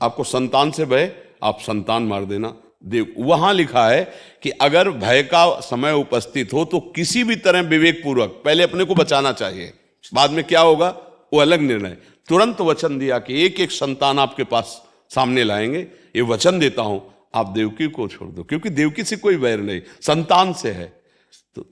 आपको संतान से भय, आप संतान मार देना। देव वहां लिखा है कि अगर भय का समय उपस्थित हो तो किसी भी तरह विवेक पूर्वक पहले अपने को बचाना चाहिए, बाद में क्या होगा वो अलग निर्णय। तुरंत वचन दिया कि एक एक संतान आपके पास सामने लाएंगे। ये वचन देता हूं, आप देवकी को छोड़ दो, क्योंकि देवकी से कोई वैर नहीं, संतान से है। तो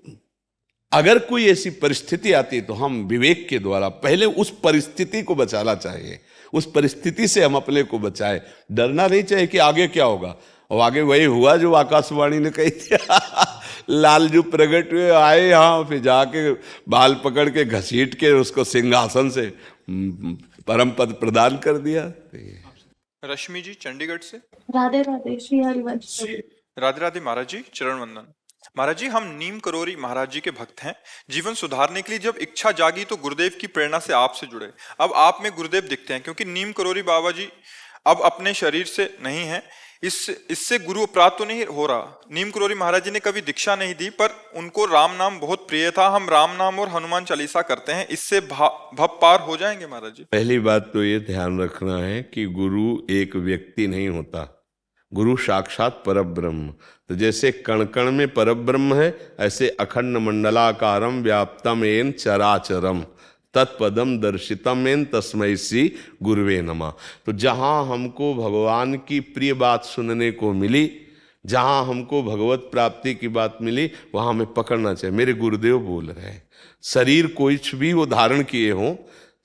अगर कोई ऐसी परिस्थिति आती है तो हम विवेक के द्वारा पहले उस परिस्थिति को बचाना चाहिए, उस परिस्थिति से हम अपने को बचाए। डरना नहीं चाहिए कि आगे क्या होगा। और आगे वही हुआ जो आकाशवाणी ने कही थी लालजू प्रकट हुए, आए यहाँ, फिर जाके बाल पकड़ के घसीट के उसको सिंहासन से परम पद प्रदान कर दिया। रश्मि जी चंडीगढ़ से। राधे राधे श्री हरिवंश। राधे राधे महाराज जी, चरण वंदन। महाराज जी, हम नीम करोरी महाराज जी के भक्त हैं। जीवन सुधारने के लिए जब इच्छा जागी तो गुरुदेव की प्रेरणा से आपसे जुड़े। अब आप में गुरुदेव दिखते हैं, क्योंकि नीम करोरी बाबा जी अब अपने शरीर से नहीं है। इससे गुरु अपराध तो नहीं हो रहा। नीम करोरी महाराज जी ने कभी दीक्षा नहीं दी, पर उनको राम नाम बहुत प्रिय था। हम राम नाम और हनुमान चालीसा करते हैं, इससे भव पार हो जाएंगे महाराज जी। पहली बात तो ये ध्यान रखना है कि गुरु एक व्यक्ति नहीं होता, गुरु साक्षात परब्रह्म। तो जैसे कण कण में परब्रह्म है, ऐसे अखंड मंडलाकारम व्याप्तम एन चराचरम तत्पदम दर्शितम एन तस्मै श्री गुरुवे नमः। तो जहाँ हमको भगवान की प्रिय बात सुनने को मिली, जहाँ हमको भगवत प्राप्ति की बात मिली, वहाँ हमें पकड़ना चाहिए। मेरे गुरुदेव बोल रहे हैं, शरीर कुछ भी वो धारण किए हों,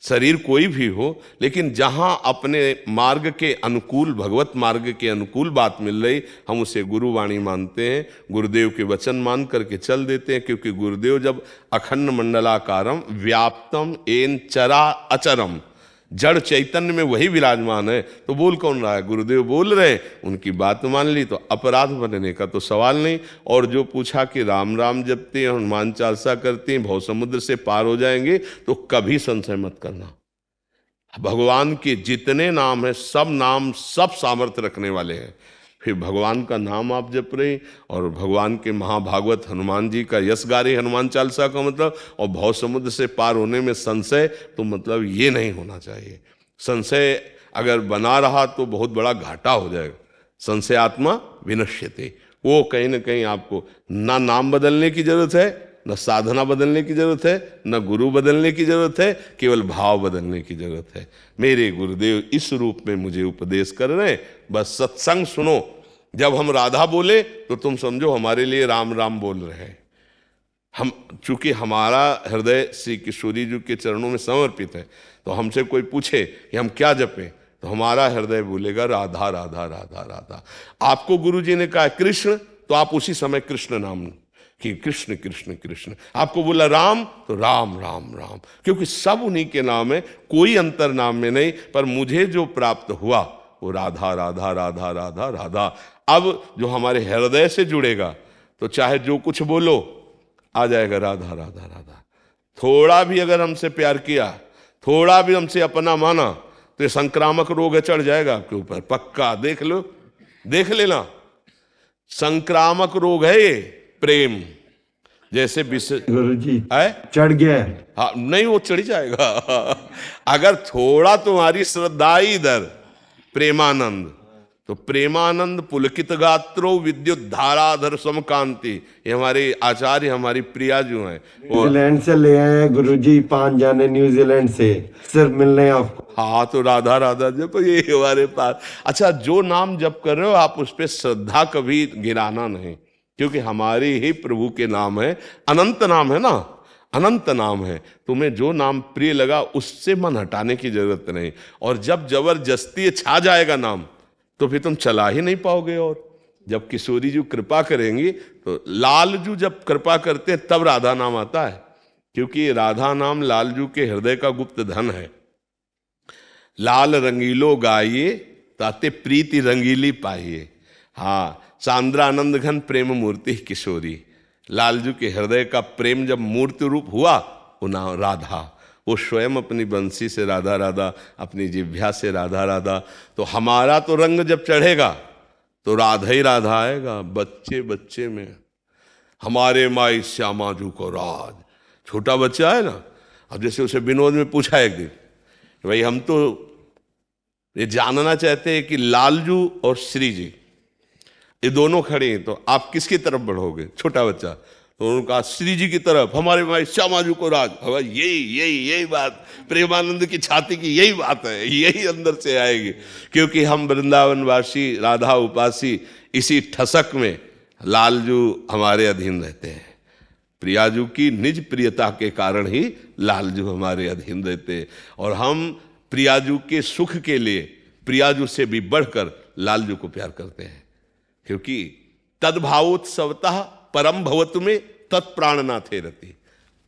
शरीर कोई भी हो, लेकिन जहाँ अपने मार्ग के अनुकूल, भगवत मार्ग के अनुकूल बात मिल रही, हम उसे गुरुवाणी मानते हैं, गुरुदेव के वचन मान करके चल देते हैं। क्योंकि गुरुदेव जब अखंड मंडलाकारम व्याप्तम एन चरा अचरम, जड़ चैतन्य में वही विराजमान है, तो बोल कौन रहा है? गुरुदेव बोल रहे, उनकी बात मान ली तो अपराध बनने का तो सवाल नहीं। और जो पूछा कि राम राम जपते हैं, हनुमान चालीसा करते हैं, भव समुद्र से पार हो जाएंगे, तो कभी संशय मत करना। भगवान के जितने नाम हैं, सब नाम सब सामर्थ्य रखने वाले हैं। फिर भगवान का नाम आप जप रहे और भगवान के महाभागवत हनुमान जी का यश गा रहे, हनुमान चालीसा का मतलब, और भव समुद्र से पार होने में संशय, तो मतलब ये नहीं होना चाहिए। संशय अगर बना रहा तो बहुत बड़ा घाटा हो जाएगा। संशय आत्मा विनश्यते, वो कहीं ना कहीं आपको ना नाम बदलने की जरूरत है, न साधना बदलने की जरूरत है, न गुरु बदलने की जरूरत है, केवल भाव बदलने की जरूरत है। मेरे गुरुदेव इस रूप में मुझे उपदेश कर रहे हैं, बस सत्संग सुनो। जब हम राधा बोले तो तुम समझो हमारे लिए राम राम बोल रहे हैं। हम चूंकि हमारा हृदय श्री किशोरी जी के चरणों में समर्पित है, तो हमसे कोई पूछे कि हम क्या जपें, तो हमारा हृदय बोलेगा राधा राधा राधा राधा। आपको गुरु जी ने कहा कृष्ण, तो आप उसी समय कृष्ण नाम कि कृष्ण कृष्ण कृष्ण। आपको बोला राम, तो राम राम राम, क्योंकि सब उन्हीं के नाम है, कोई अंतर नाम में नहीं। पर मुझे जो प्राप्त हुआ वो राधा राधा राधा राधा राधा। अब जो हमारे हृदय से जुड़ेगा तो चाहे जो कुछ बोलो आ जाएगा राधा राधा राधा। थोड़ा भी अगर हमसे प्यार किया, थोड़ा भी हमसे अपना माना, तो ये संक्रामक रोग चढ़ जाएगा आपके ऊपर, पक्का। देख लो, देख लेना, संक्रामक रोग है ये प्रेम। जैसे गुरुजी है चढ़ गया है। हाँ, नहीं वो चढ़ जाएगा अगर थोड़ा तुम्हारी श्रद्धा इधर प्रेमानंद, तो प्रेमानंद पुलकित गात्रो विद्युत धाराधर समकांति, ये हमारे आचार्य हमारी प्रिया जो हैं, न्यूजीलैंड से ले आए हैं गुरुजी, 5 जाने न्यूजीलैंड से सिर्फ मिलने आपको। हाँ, तो राधा राधा जप ये हमारे पास। अच्छा, जो नाम जप कर रहे हो आप उस पर श्रद्धा कभी गिराना नहीं, क्योंकि हमारे ही प्रभु के नाम है, अनंत नाम है ना, अनंत नाम है। तुम्हें जो नाम प्रिय लगा उससे मन हटाने की जरूरत नहीं। और जब जबरदस्ती छा जाएगा नाम, तो फिर तुम चला ही नहीं पाओगे। और जब किशोरी जी कृपा करेंगी, तो लालजू जब कृपा करते हैं तब राधा नाम आता है, क्योंकि राधा नाम लालजू के हृदय का गुप्त धन है। लाल रंगीलो गाइए ताते प्रीति रंगीली पाइए। हाँ, सांद्रानंद घन प्रेम मूर्ति किशोरी। लालजू के हृदय का प्रेम जब मूर्ति रूप हुआ, वो नाम राधा, वो स्वयं अपनी बंसी से राधा राधा, अपनी जिह्वा से राधा राधा। तो हमारा तो रंग जब चढ़ेगा तो राधा ही राधा आएगा। बच्चे बच्चे में हमारे माई श्यामाजू को राज, छोटा बच्चा है ना। अब जैसे उसे विनोद में पूछा एक दिन, भाई हम तो ये जानना चाहते हैं कि लालजू और श्री जी ये दोनों खड़े हैं, तो आप किसकी तरफ बढ़ोगे? छोटा बच्चा, तो उन्होंने कहा श्री जी की तरफ, हमारे भाई श्यामाजू को राज। यही यही यही बात प्रेमानंद की छाती की यही बात है, यही अंदर से आएगी। क्योंकि हम वृंदावनवासी राधा उपासी, इसी ठसक में लालजू हमारे अधीन रहते हैं। प्रियाजू की निज प्रियता के कारण ही लालजू हमारे अधीन रहते हैं। और हम प्रियाजू के सुख के लिए प्रियाजू से भी बढ़कर लालजू को प्यार करते हैं, क्योंकि तद्भावोत्सवतः परम भवतु में तत्प्राणनाथे रति।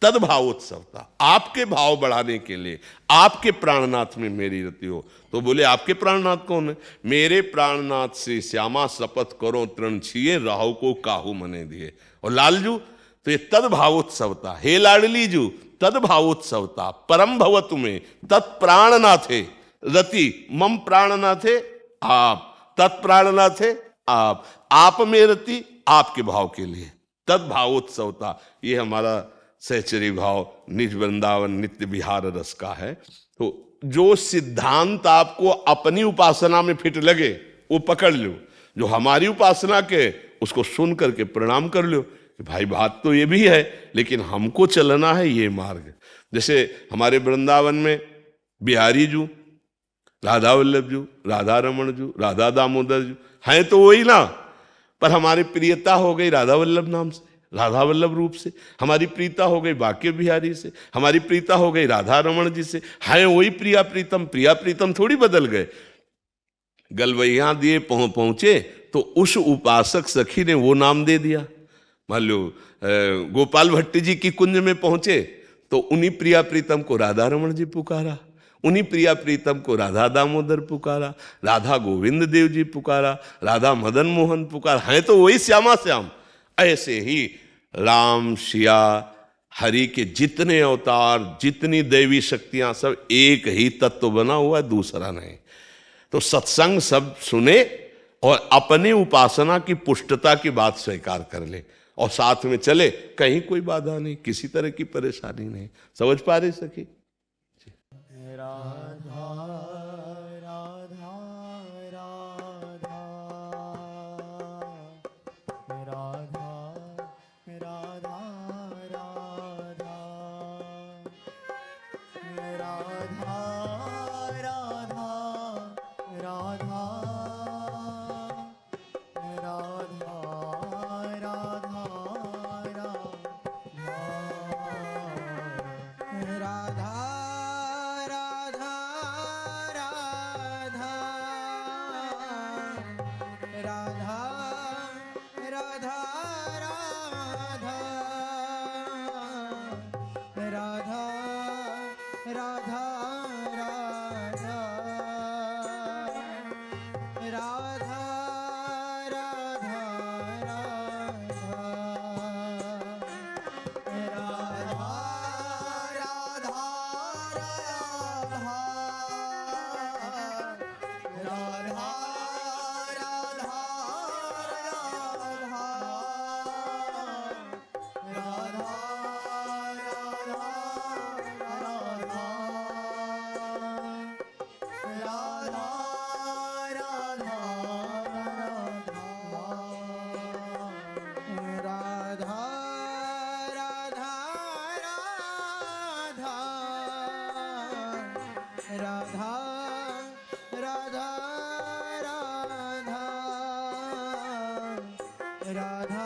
तद्भावोत्सवता, आपके भाव बढ़ाने के लिए आपके प्राणनाथ में मेरी रति हो। तो बोले आपके प्राणनाथ कौन है? मेरे प्राणनाथ श्री श्यामा शपथ करो तृण छिए, राहु को काहू मने दिए। और लालजू तो ये तद्भावोत्सवता, हे लाडली जू तद्भावोत्सवता परम भवतु में तत्प्राणनाथे रति। मम प्राणनाथे आप, तत्प्राणनाथे आप में रति, आपके भाव के लिए तद्भावोत्सवता। ये हमारा सहचरी भाव निज वृंदावन नित्य विहार रस का है। तो जो सिद्धांत आपको अपनी उपासना में फिट लगे वो पकड़ लो, जो हमारी उपासना के उसको सुन करके प्रणाम कर लो कि भाई बात तो ये भी है, लेकिन हमको चलना है ये मार्ग। जैसे हमारे वृंदावन में बिहारी जू, राधा वल्लभ जू, राधा रमण जू, राधा दामोदर जू हैं तो वही ना, पर हमारी प्रियता हो गई राधा वल्लभ नाम से, राधा वल्लभ रूप से। हमारी प्रीता हो गई बाके बिहारी से, हमारी प्रीता हो गई राधा रमण जी से। हैं वही प्रिया प्रीतम, प्रिया प्रीतम थोड़ी बदल गए। गलवैया दिए पहुंचे तो उस उपासक सखी ने वो नाम दे दिया। मान लो गोपाल भट्टी जी की कुंज में पहुंचे तो उन्हीं प्रिया प्रीतम को राधा रमण जी पुकारा। उन्हीं प्रिया प्रीतम को राधा दामोदर पुकारा, राधा गोविंद देव जी पुकारा, राधा मदन मोहन पुकारा, हैं तो वही श्यामा श्याम। ऐसे ही राम सिया हरि के जितने अवतार, जितनी देवी शक्तियां, सब एक ही तत्व बना हुआ है, दूसरा नहीं। तो सत्संग सब सुने और अपनी उपासना की पुष्टता की बात स्वीकार कर ले और साथ में चले, कहीं कोई बाधा नहीं, किसी तरह की परेशानी नहीं। समझ पा रही सखी? राधा राधा राधा राधा राधा राधा राधा राधा राधा राधा